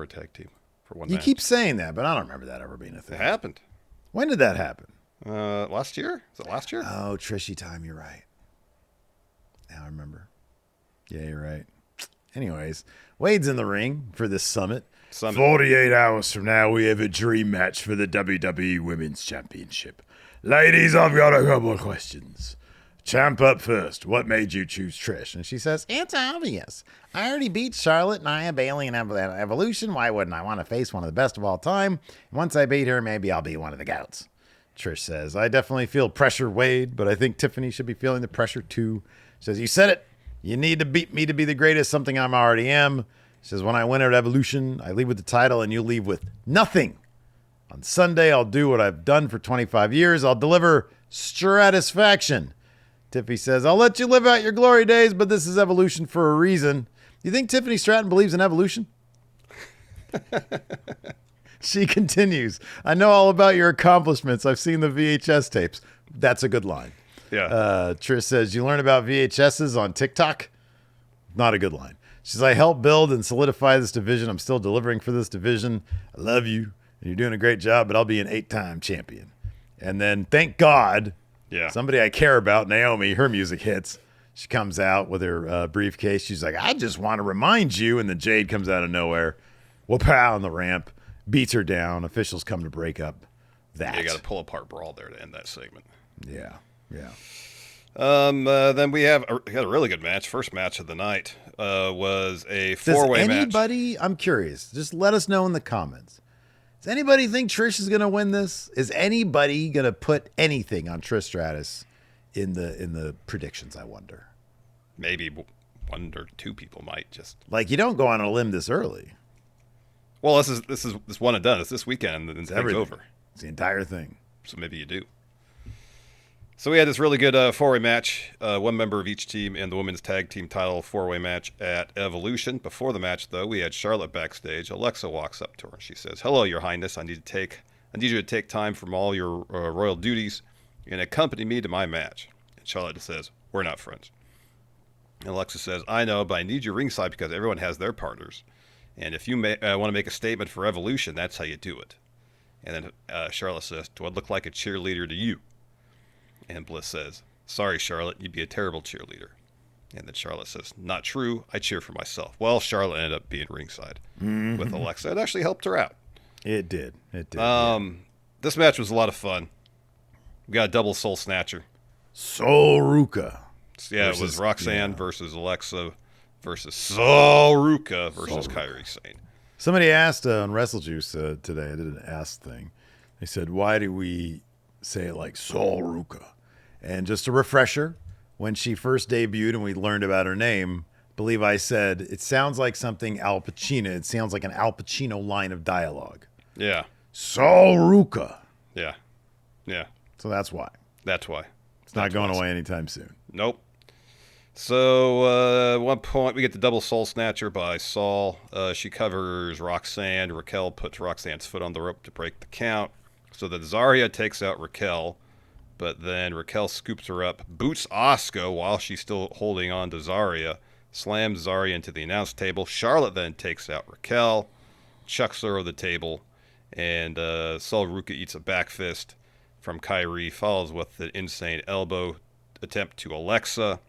a tag team for one. You match. keep saying that, but I don't remember that ever being a thing. It happened. When did that happen? Last year? Was it last year? Oh, Trishy time. You're right. Now I remember. Yeah, you're right. Anyways, Wade's in the ring for this summit. 48 hours from now, we have a dream match for the WWE Women's Championship. Ladies, I've got a couple of questions. Champ up first. What made you choose Trish? And she says, it's obvious. I already beat Charlotte, Nia, Bayley, and Evolution. Why wouldn't I want to face one of the best of all time? Once I beat her, maybe I'll be one of the goats. Trish says, I definitely feel pressure, Wade, but I think Tiffany should be feeling the pressure too. She says, you said it. You need to beat me to be the greatest, something I already am. She says, when I win at Evolution, I leave with the title and you leave with nothing. On Sunday, I'll do what I've done for 25 years. I'll deliver stratisfaction. Tiffany says, I'll let you live out your glory days, but this is Evolution for a reason. You think Tiffany Stratton believes in evolution? She continues, I know all about your accomplishments. I've seen the VHS tapes. That's a good line. Yeah. Trish says, you learn about VHSs on TikTok? Not a good line. She says, I helped build and solidify this division. I'm still delivering for this division. I love you, and you're doing a great job, but I'll be an 8-time champion. And then, thank God, somebody I care about, Naomi, her music hits. She comes out with her briefcase. She's like, I just want to remind you. And then Jade comes out of nowhere. Whoop-pow on the ramp. Beats her down. Officials come to break up that. You got a pull-apart brawl there to end that segment. Yeah. Then we had a really good match. First match of the night was a four-way match. Does anybody, I'm curious, just let us know in the comments. Does anybody think Trish is going to win this? Is anybody going to put anything on Trish Stratus in the predictions, I wonder? Maybe one or two people might just. Like, you don't go on a limb this early. Well, this is one and done. It's this weekend and it's over. It's the entire thing. So maybe you do. So we had this really good four-way match, one member of each team in the women's tag team title four-way match at Evolution. Before the match, though, we had Charlotte backstage. Alexa walks up to her and she says, hello, Your Highness. I need you to take time from all your royal duties and accompany me to my match. And Charlotte says, we're not friends. And Alexa says, I know, but I need you ringside because everyone has their partners. And if you want to make a statement for Evolution, that's how you do it. And then Charlotte says, do I look like a cheerleader to you? And Bliss says, sorry, Charlotte, you'd be a terrible cheerleader. And then Charlotte says, not true. I cheer for myself. Well, Charlotte ended up being ringside with Alexa. It actually helped her out. It did. This match was a lot of fun. We got a double soul snatcher. Soul Ruka. Yeah, it was Roxanne versus Alexa versus Soul Ruka versus Kairi Sane. Somebody asked on WrestleJuice today, I did an ask thing. They said, why do we say it like Soul Ruka? And just a refresher, when she first debuted and we learned about her name, I believe I said, it sounds like something Al Pacino. It sounds like an Al Pacino line of dialogue. Yeah. Soul Ruka. Yeah. So that's why. It's not going away anytime soon. Nope. So at one point, we get the double soul snatcher by Saul. She covers Roxanne. Raquel puts Roxanne's foot on the rope to break the count. So that Zarya takes out Raquel, but then Raquel scoops her up, boots Asuka while she's still holding on to Zarya, slams Zarya into the announce table. Charlotte then takes out Raquel, chucks her over the table, and Sol Ruka eats a back fist from Kairi, follows with the insane elbow attempt to Alexa.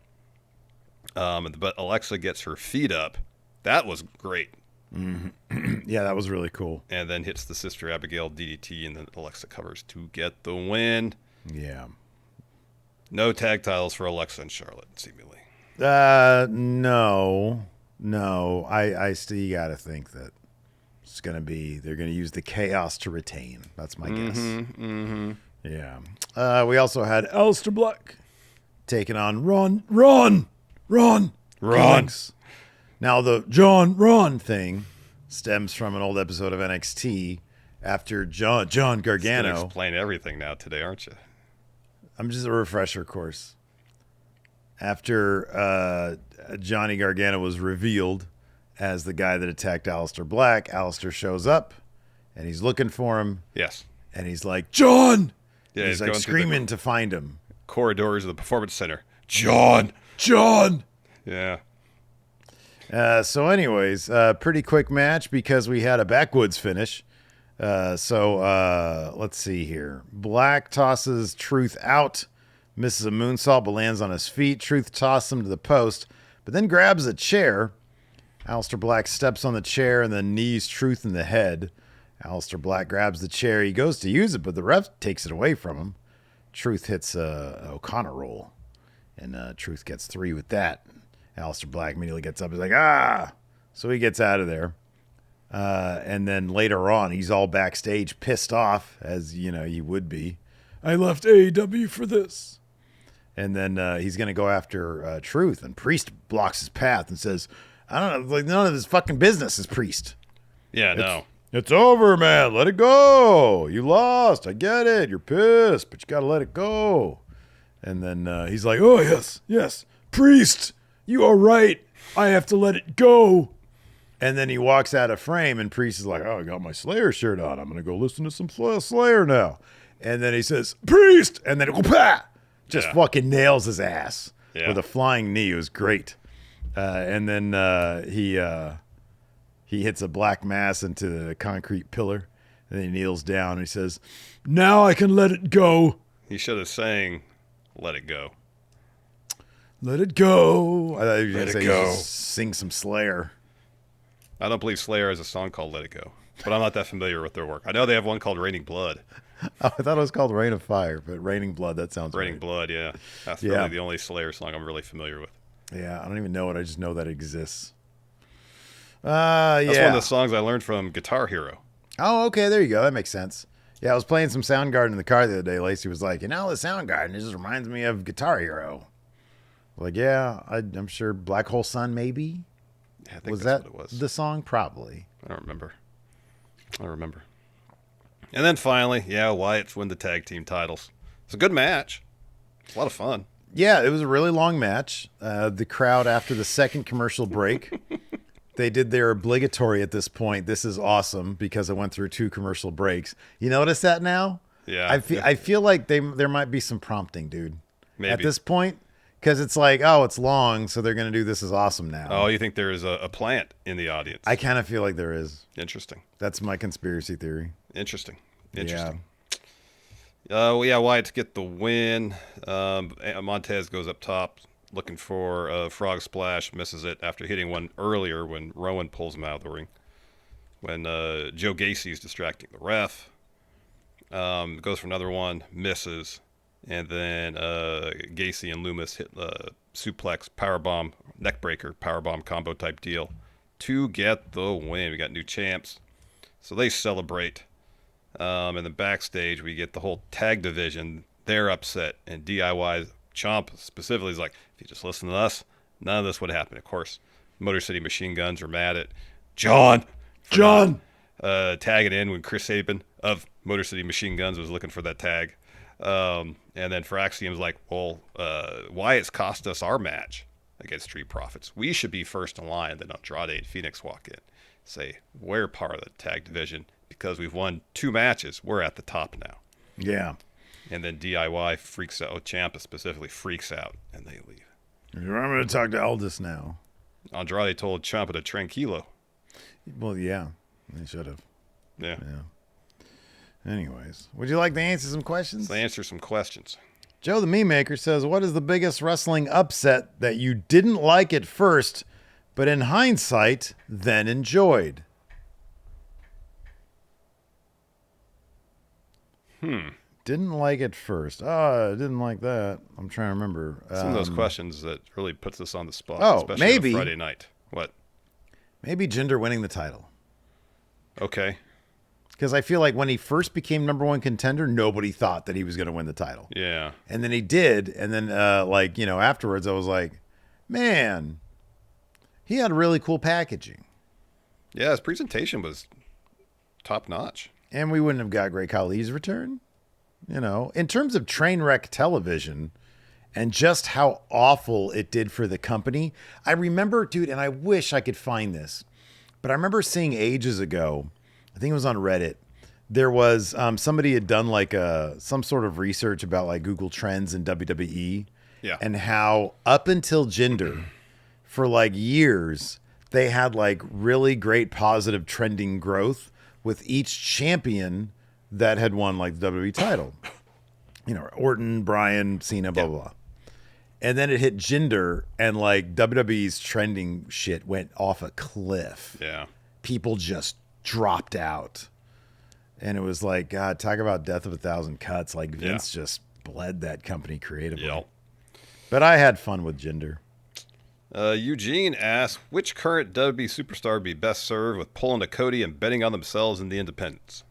But Alexa gets her feet up. That was great. Yeah, that was really cool. And then hits the Sister Abigail DDT, and then Alexa covers to get the win. Yeah. No tag titles for Alexa and Charlotte, seemingly. No. I still got to think that it's going to be, they're going to use the chaos to retain. That's my guess. Yeah. We also had Aleister Black taking on Ron. Now, the Ron thing stems from an old episode of NXT after John Gargano. You're explain everything now today, aren't you? I'm just a refresher course. After Johnny Gargano was revealed as the guy that attacked Aleister Black, Aleister shows up, and he's looking for him. Yes. And he's like, John! Yeah, he's like screaming to find him. Corridors of the Performance Center. John! Yeah. So anyways, pretty quick match because we had a backwoods finish. Let's see here. Black tosses Truth out, misses a moonsault, but lands on his feet. Truth tosses him to the post, but then grabs a chair. Aleister Black steps on the chair and then knees Truth in the head. Aleister Black grabs the chair. He goes to use it, but the ref takes it away from him. Truth hits a O'Connor roll, and Truth gets 3 with that. Aleister Black immediately gets up. He's like, ah! So he gets out of there. And then later on, he's all backstage pissed off, as, you know, you would be. I left AEW for this. And then he's going to go after Truth, and Priest blocks his path and says, I don't know, like none of his fucking business is Priest. Yeah, no. It's over, man. Let it go. You lost. I get it. You're pissed, but you got to let it go. And then he's like, oh, yes. Priest, you are right. I have to let it go. And then he walks out of frame, and Priest is like, oh, I got my Slayer shirt on. I'm going to go listen to some Slayer now. And then he says, Priest! And then just fucking nails his ass with a flying knee. It was great. And then he hits a black mass into the concrete pillar, and then he kneels down, and he says, now I can let it go. He should have sang, let it go. Let it go. I thought you were Let going to it say go. Sing some Slayer. I don't believe Slayer has a song called Let It Go, but I'm not that familiar with their work. I know they have one called Raining Blood. Oh, I thought it was called Rain of Fire, but Raining Blood, that sounds Raining right. Blood, yeah. That's really the only Slayer song I'm really familiar with. Yeah, I don't even know it. I just know that it exists. That's one of the songs I learned from Guitar Hero. Oh, okay, there you go. That makes sense. Yeah, I was playing some Soundgarden in the car the other day. Lacey was like, the Soundgarden, it just reminds me of Guitar Hero. Like, yeah, I'm sure Black Hole Sun, maybe? Yeah, I think Was that's that what it was. the song? Probably. I don't remember. And then finally, Wyatt's win the tag team titles. It's a good match. It's a lot of fun. Yeah, it was a really long match. The crowd, after the second commercial break, they did their obligatory at this point. This is awesome because it went through 2 commercial breaks. You notice that now? Yeah. I feel like there might be some prompting, dude. Maybe. At this point. Because it's like, oh, it's long, so they're going to do This Is Awesome now. Oh, you think there is a plant in the audience? I kind of feel like there is. Interesting. That's my conspiracy theory. Interesting. Yeah. Wyatt to get the win. Montez goes up top looking for a frog splash, misses it after hitting one earlier when Rowan pulls him out of the ring. When Joe Gacy's distracting the ref. Goes for another one, misses. And then Gacy and Loomis hit the suplex, powerbomb, neckbreaker, powerbomb combo type deal to get the win. We got new champs. So they celebrate. And then backstage, we get the whole tag division. They're upset. And DIY Ciampa specifically is like, if you just listen to us, none of this would happen. Of course, Motor City Machine Guns are mad at John. Tagging in when Chris Sabin of Motor City Machine Guns was looking for that tag. And then for Axiom's like, well, Wyatt's cost us our match against Street Profits. We should be first in line. Then Andrade and Phoenix walk in, say, we're part of the tag division because we've won 2 matches. We're at the top now. Yeah. And then DIY freaks out. Ciampa specifically freaks out, and they leave. I'm going to talk to Aldis now. Andrade told Ciampa to tranquilo. Well, yeah, they should have. Yeah. Anyways, would you like to answer some questions? Let's answer some questions. Joe the Meme Maker says, what is the biggest wrestling upset that you didn't like at first, but in hindsight, then enjoyed? Didn't like it first. Oh, I didn't like that. I'm trying to remember. Some of those questions that really puts us on the spot, Oh, especially maybe. on a Friday night. What? Maybe Jinder winning the title. Okay. Because I feel like when he first became number 1 contender, nobody thought that he was going to win the title. Yeah. And then he did. And then, afterwards, I was like, man, he had really cool packaging. Yeah, his presentation was top notch. And we wouldn't have got Great Khali's return. You know, in terms of train wreck television and just how awful it did for the company. I remember, dude, and I wish I could find this, but I remember seeing ages ago, I think it was on Reddit, there was somebody had done like some sort of research about like Google Trends in WWE. Yeah. And how up until Jinder, for like years, they had like really great positive trending growth. with each champion that had won like the WWE title. You know, Orton, Bryan, Cena, blah, blah, blah. And then it hit Jinder, and like WWE's trending shit went off a cliff. Yeah. People just dropped out. And it was like, God, talk about death of a thousand cuts. Like Vince just bled that company creatively. Yep. But I had fun with Jinder. Eugene asks, which current WWE superstar would be best served with pulling a Cody and betting on themselves in the independents?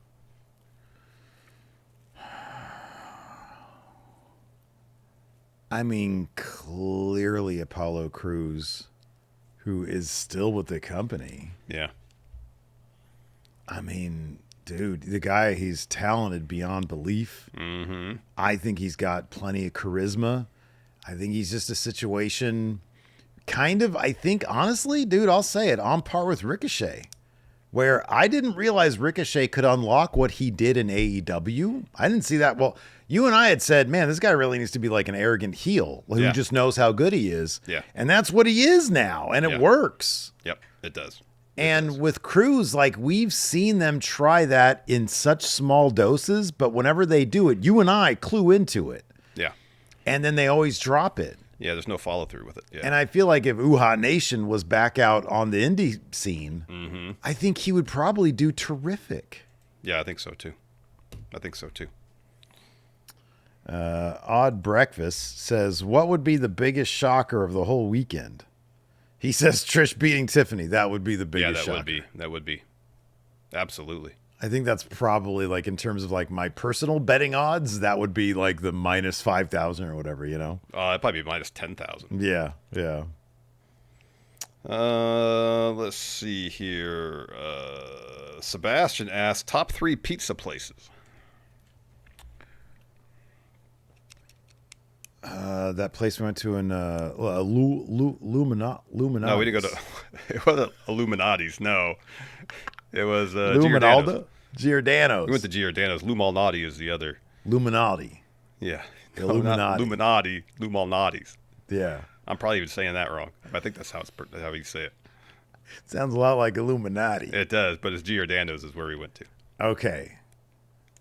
I mean, clearly Apollo Crews, who is still with the company. Yeah. I mean, dude, the guy, he's talented beyond belief. Mm-hmm. I think he's got plenty of charisma. I think he's just a situation kind of, I think, honestly, dude, I'll say it, on par with Ricochet, where I didn't realize Ricochet could unlock what he did in AEW. I didn't see that. Well, you and I had said, man, this guy really needs to be like an arrogant heel who just knows how good he is. Yeah. And that's what he is now, and it works. Yep, it does. And with Cruz, like, we've seen them try that in such small doses, but whenever they do it, you and I clue into it. Yeah. And then they always drop it. Yeah, there's no follow through with it. Yeah. And I feel like if Uha Nation was back out on the indie scene, I think he would probably do terrific. Yeah, I think so too. Odd Breakfast says, what would be the biggest shocker of the whole weekend? He says Trish beating Tiffany. That would be the biggest shocker. That would be. Absolutely. I think that's probably, like, in terms of like my personal betting odds, that would be like the minus 5,000 or whatever, you know? It'd probably be minus 10,000. Yeah, yeah. Let's see here. Sebastian asks, top 3 pizza places. That place we went to in Luminati. No, we didn't go to. It wasn't Illuminati's. No, it was Luminalda? Giordano's. We went to Giordano's. Lumalnati is the other. Luminati. Yeah. Illuminati. Illuminati. Lumalnati's. Yeah. I'm probably even saying that wrong. I think that's how you say it. Sounds a lot like Illuminati. It does, but it's Giordano's is where we went to. Okay.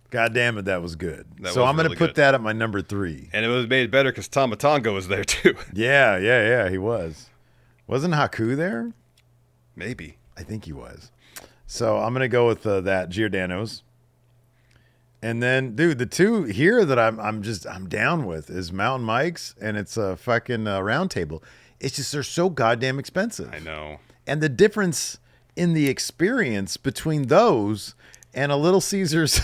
God damn it, that was good. That so was I'm going to really put good. that at my number 3. And it was made better because Tama Tonga was there too. Yeah, he was. Wasn't Haku there? Maybe. I think he was. So I'm going to go with that, Giordano's. And then, dude, the 2 here that I'm down with is Mountain Mike's, and it's a fucking round table. It's just, they're so goddamn expensive. I know. And the difference in the experience between those and a Little Caesars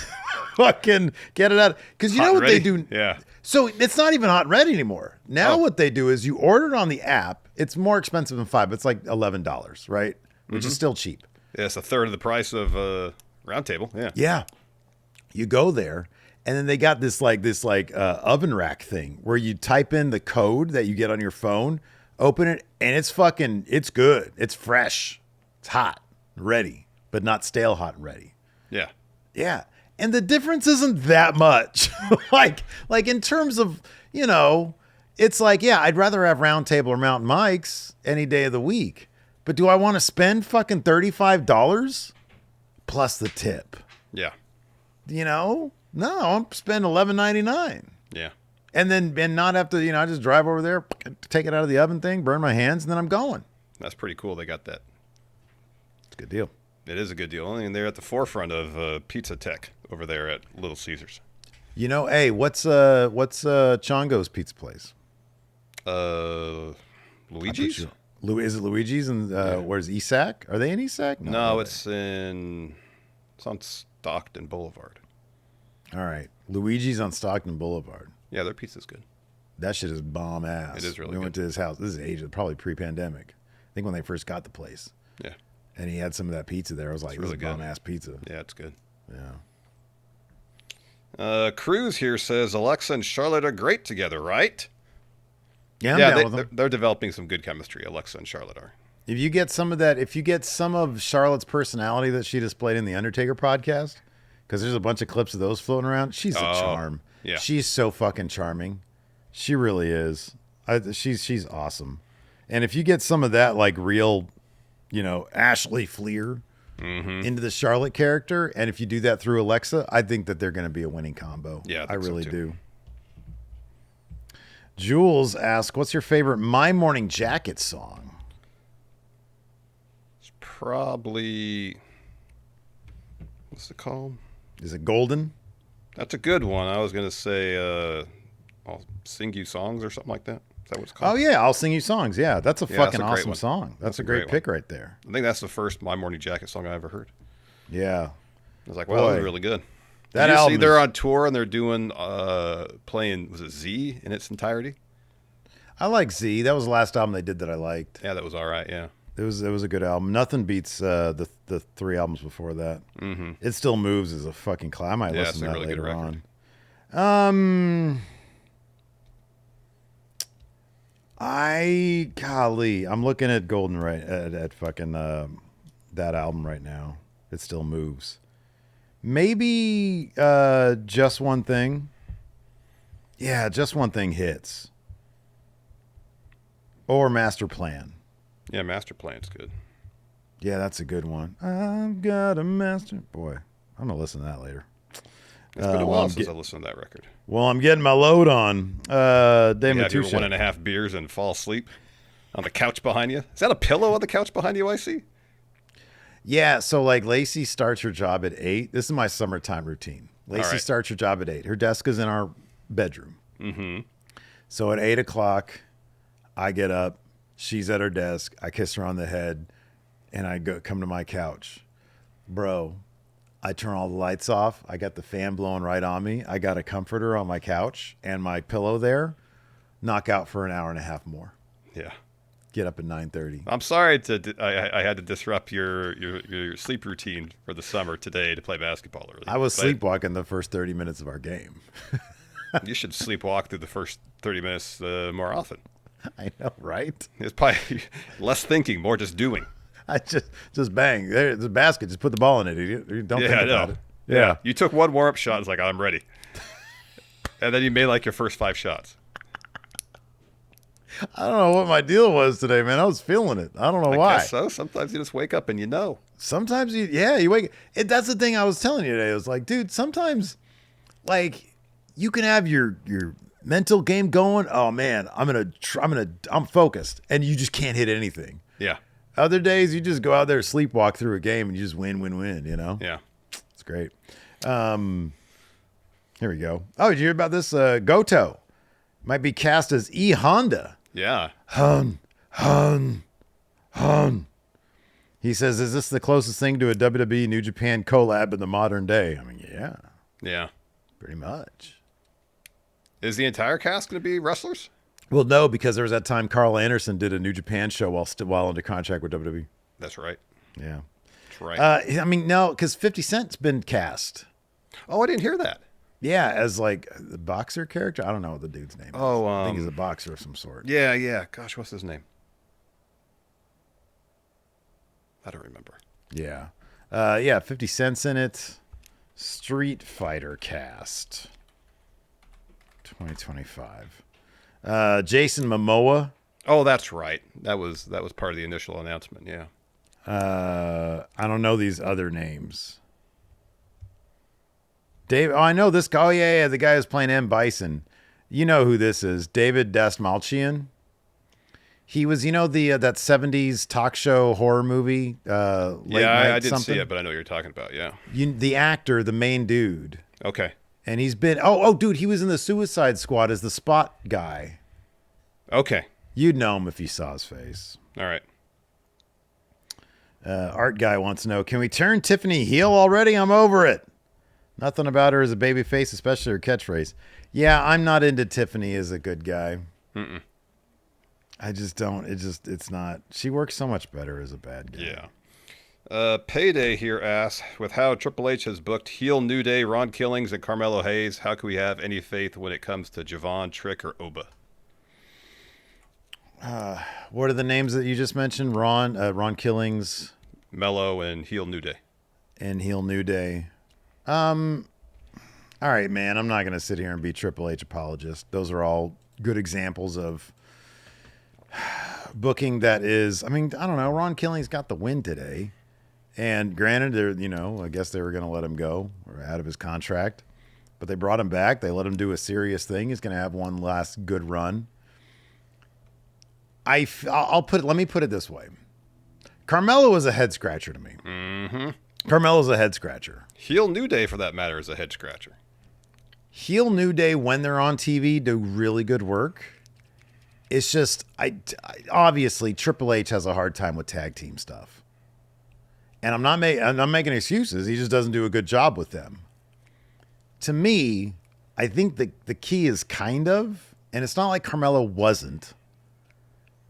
fucking get it out. Because you know what they do? Yeah. So it's not even hot and ready anymore. Now what they do is you order it on the app. It's more expensive than $5. It's like $11, right? Which is still cheap. Yeah, it's a third of the price of round table. Yeah. Yeah. You go there, and then they got this oven rack thing where you type in the code that you get on your phone, open it, and it's good. It's fresh. It's hot, ready, but not stale hot and ready. Yeah. Yeah. And the difference isn't that much. like in terms of, you know, it's like, yeah, I'd rather have Round Table or Mountain Mike's any day of the week. But do I want to spend fucking $35 plus the tip? Yeah. You know? No, I'm spending $11.99. Yeah. And not have to, you know, I just drive over there, take it out of the oven thing, burn my hands, and then I'm going. That's pretty cool. They got that. It's a good deal. It is a good deal. I mean, they're at the forefront of pizza tech over there at Little Caesars. You know, hey, what's Chongo's pizza place? Luigi's? Is it Luigi's? And where's Esac? Are they in Esac? No, it's on Stockton Boulevard. All right. Luigi's on Stockton Boulevard. Yeah, their pizza's good. That shit is bomb ass. It is really We good. went to his house. This is ages, probably pre-pandemic. I think when they first got the place. Yeah. And he had some of that pizza there. I was like, It's this really is good. bomb ass pizza. Yeah, it's good. Yeah. Cruz here says Alexa and Charlotte are great together, right? Yeah, I'm down with them. they're developing some good chemistry. Alexa and Charlotte are. If you get some of Charlotte's personality that she displayed in the Undertaker podcast, because there's a bunch of clips of those floating around, she's a charm. Yeah. She's so fucking charming. She really is. She's awesome. And if you get some of that, like real, you know, Ashley Fleer into the Charlotte character. And if you do that through Alexa, I think that they're going to be a winning combo. Yeah, I really so do. Jules asks, what's your favorite My Morning Jacket song? It's probably, what's it called? Is it Golden? That's a good one. I was going to say, I'll Sing You Songs or something like that. Is that what it's called? Oh, yeah. I'll Sing You Songs. Yeah, that's a fucking that's a great awesome one. song. That's a great pick right there. I think that's the first My Morning Jacket song I ever heard. Yeah. I was like, wow, that was really good. That Did you album see they're on tour and they're doing, playing, was it Z in its entirety? I like Z. That was the last album they did that I liked. Yeah, that was all right, yeah. It was a good album. Nothing beats the 3 albums before that. Mm-hmm. It Still Moves is a fucking class. I might listen to that really later on. I'm looking at Golden right at fucking that album right now. It Still Moves. Maybe Just One Thing. Yeah, Just One Thing hits. Or Master Plan. Yeah, Master Plan's good. Yeah, that's a good one. I've got a master. Boy, I'm going to listen to that later. It's been a while since I listened to that record. Well, I'm getting my load on. Dave you have your Matusha. 1.5 beers and fall asleep on the couch behind you. Is that a pillow on the couch behind you, I see? Yeah, so like Lacey starts her job at 8. This is my summertime routine. Lacey starts her job at 8. Her desk is in our bedroom. Mm-hmm. So at 8 o'clock, I get up. She's at her desk. I kiss her on the head, and I come to my couch. Bro, I turn all the lights off. I got the fan blowing right on me. I got a comforter on my couch and my pillow there. Knock out for an hour and a half more. Yeah. Get up at 9:30. I'm sorry I had to disrupt your sleep routine for the summer today to play basketball early. I was sleepwalking the first 30 minutes of our game. You should sleepwalk through the first 30 minutes more often. I know, right? It's probably less thinking, more just doing. I just bang. There's a basket. Just put the ball in it. You don't think about it. Yeah. You took one warm-up shot. It's like, I'm ready. And then you made like your first 5 shots. I don't know what my deal was today, man. I was feeling it. I don't know why. I guess so. Sometimes you just wake up and you know. Sometimes you wake. That's the thing I was telling you today. I was like, dude, sometimes, like, you can have your mental game going. Oh man, I'm focused, and you just can't hit anything. Yeah. Other days, you just go out there, sleepwalk through a game, and you just win. You know. Yeah. It's great. Here we go. Oh, did you hear about this? Goto might be cast as E Honda. Yeah. Hun. He says, is this the closest thing to a WWE New Japan collab in the modern day? I mean, yeah. Yeah. Pretty much. Is the entire cast going to be wrestlers? Well, no, because there was that time Carl Anderson did a New Japan show while under contract with WWE. That's right. Yeah. That's right. I mean, no, because 50 Cent's been cast. Oh, I didn't hear that. Yeah, as like the boxer character. I don't know what the dude's name is. I think he's a boxer of some sort. Yeah. Gosh, what's his name? I don't remember. Yeah. Yeah, 50 Cent's in it. Street Fighter cast. 2025. Jason Momoa. Oh, that's right. That was part of the initial announcement, yeah. I don't know these other names. Dave. Oh, I know this guy. Oh, yeah. The guy who's playing M. Bison. You know who this is. David Dastmalchian. He was, that 70s talk show horror movie. I didn't see it, but I know what you're talking about, yeah. The actor, the main dude. Okay. And he's been, dude, he was in the Suicide Squad as the Spot guy. Okay. You'd know him if you saw his face. All right. Art guy wants to know, can we turn Tiffany heel already? I'm over it. Nothing about her as a baby face, especially her catchphrase. Yeah, I'm not into Tiffany as a good guy. Mm-mm. I just don't. It's not. She works so much better as a bad guy. Yeah. Payday here asks, with how Triple H has booked heel New Day, Ron Killings, and Carmelo Hayes, how can we have any faith when it comes to Javon, Trick, or Oba? What are the names that you just mentioned? Ron Killings, Mello, and heel New Day. And heel New Day. All right, man. I'm not gonna sit here and be Triple H apologist. Those are all good examples of booking that is. I mean, I don't know. Ron Killings got the win today. And granted, I guess they were going to let him go or out of his contract, but they brought him back. They let him do a serious thing. He's going to have one last good run. Let me put it this way. Carmelo is a head scratcher to me. Mm-hmm. Carmelo's a head scratcher. Heel New Day, for that matter, is a head scratcher. Heel New Day, when they're on TV, do really good work. It's just, obviously Triple H has a hard time with tag team stuff. And I'm not making excuses. He just doesn't do a good job with them. To me, I think the key is kind of, and it's not like Carmelo wasn't,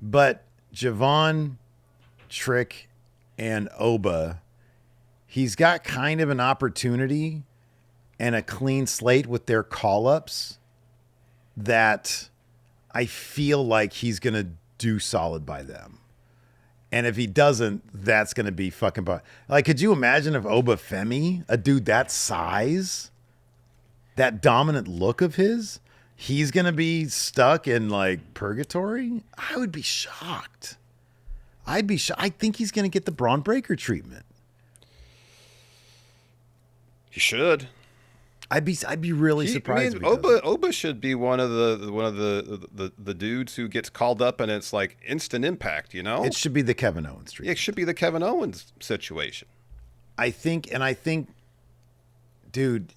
but Javon, Trick, and Oba, he's got kind of an opportunity and a clean slate with their call-ups that I feel like he's going to do solid by them. And if he doesn't, that's going to be fucking... Like, could you imagine if Oba Femi, a dude that size, that dominant look of his, he's going to be stuck in, like, purgatory? I would be shocked. I'd be shocked. I think he's going to get the Braun Breaker treatment. He should. I'd be really surprised. Oba should be one of the dudes who gets called up and it's like instant impact, you know? It should be the Kevin Owens treatment. It should be the Kevin Owens situation. I think, dude,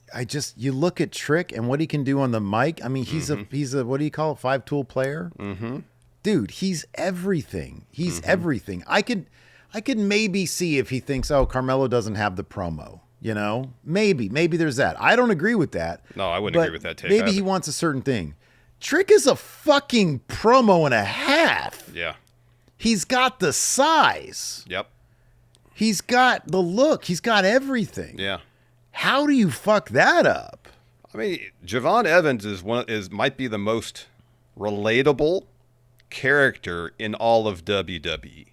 you look at Trick and what he can do on the mic. I mean, he's a what do you call it? 5-tool player. Mm-hmm. Dude, he's everything. He's everything. I could maybe see if he thinks, oh, Carmelo doesn't have the promo. You know, maybe there's that. I don't agree with that. No, I wouldn't agree with that take. Maybe either. he wants a certain thing. Trick is a fucking promo and a half. Yeah. He's got the size. Yep. He's got the look. He's got everything. Yeah. How do you fuck that up? I mean, Javon Evans might be the most relatable character in all of WWE.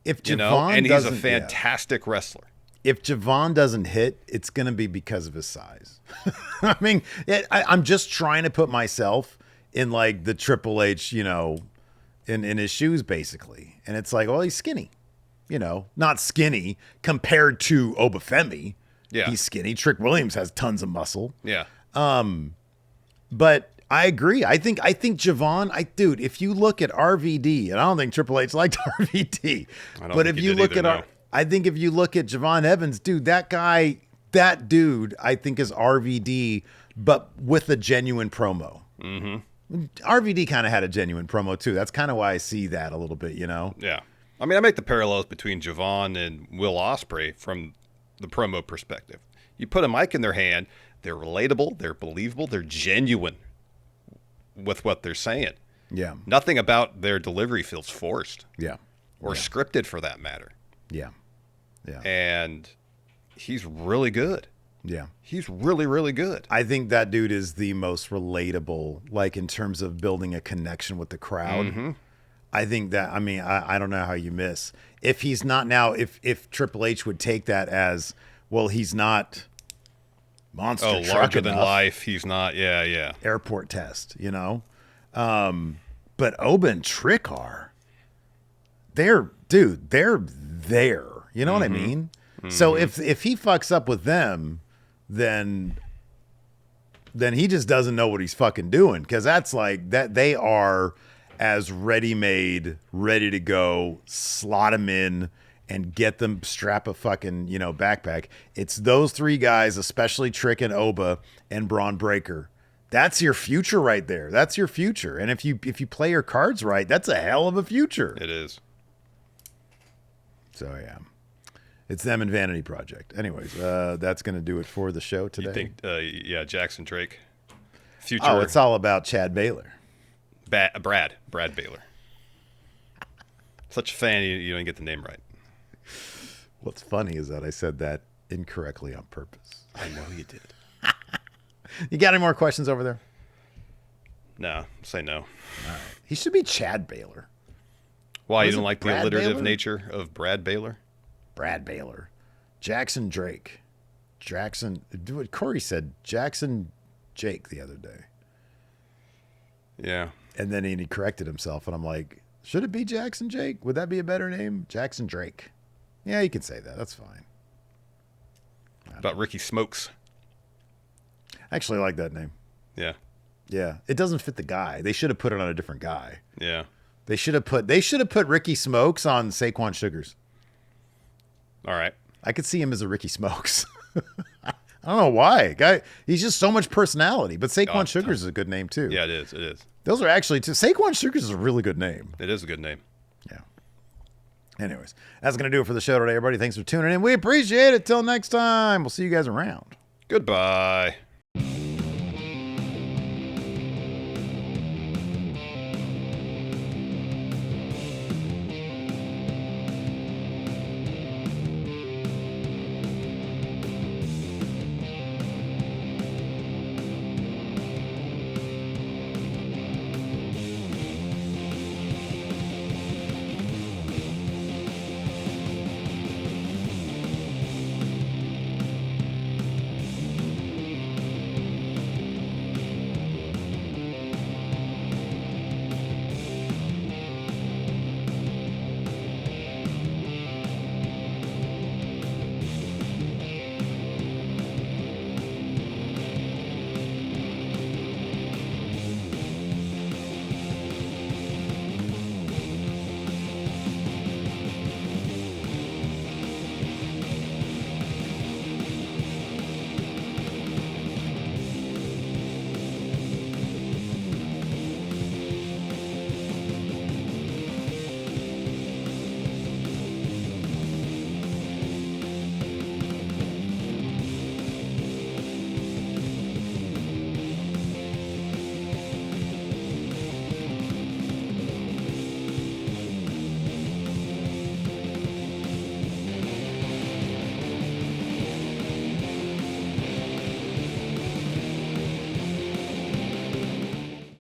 If Javon and he's a fantastic wrestler. If Javon doesn't hit, it's going to be because of his size. I mean, I'm just trying to put myself in like the Triple H, in his shoes, basically. And it's like, well, he's skinny, not skinny compared to Oba Femi. Yeah. He's skinny. Trick Williams has tons of muscle. Yeah. But I agree. I think Javon, dude, if you look at RVD, and I don't think Triple H liked RVD, but if you look at I think if you look at Javon Evans, dude, that dude, I think is RVD, but with a genuine promo. Mm-hmm. RVD kind of had a genuine promo too. That's kind of why I see that a little bit, Yeah. I mean, I make the parallels between Javon and Will Ospreay from the promo perspective. You put a mic in their hand, they're relatable, they're believable, they're genuine with what they're saying. Yeah. Nothing about their delivery feels forced. Yeah. Or scripted for that matter. Yeah. Yeah. And he's really good. Yeah. He's really, really good. I think that dude is the most relatable, like in terms of building a connection with the crowd. Mm-hmm. I think that, I don't know how you miss. If he's not now, if Triple H would take that as, well, he's not monster truck larger than enough. life. He's not. Yeah. Airport test, But Oba and Trick are. They're there. You know what I mean? Mm-hmm. So if he fucks up with them, then he just doesn't know what he's fucking doing, because that's like that they are as ready-made, ready to go, slot them in and get them, strap a fucking backpack. It's those three guys, especially Trick and Oba and Braun Breaker. That's your future right there. That's your future. And if you play your cards right, that's a hell of a future. It is. So yeah, it's them and Vanity Project. Anyways, that's going to do it for the show today. You think, Jackson Drake, future. Oh, it's all about Chad Baylor. Brad Baylor. Such a fan, you didn't get the name right. What's funny is that I said that incorrectly on purpose. I know you did. You got any more questions over there? No, say no. All right. He should be Chad Baylor. Why, you don't like the Brad alliterative Baylor? nature of Brad Baylor? Brad Baylor. Jackson Drake. Corey said Jackson Jake the other day. Yeah. And then he corrected himself, and I'm like, should it be Jackson Jake? Would that be a better name? Jackson Drake. Yeah, you can say that. That's fine. About Ricky Smokes. I actually like that name. Yeah. Yeah, it doesn't fit the guy. They should have put it on a different guy. Yeah. They should have put Ricky Smokes on Saquon Sugars. All right. I could see him as a Ricky Smokes. I don't know why. Guy, he's just so much personality. But Saquon Sugars is a good name too. Yeah, it is. It is. Those are actually Saquon Sugars is a really good name. It is a good name. Yeah. Anyways, that's going to do it for the show today, everybody. Thanks for tuning in. We appreciate it. Till next time. We'll see you guys around. Goodbye.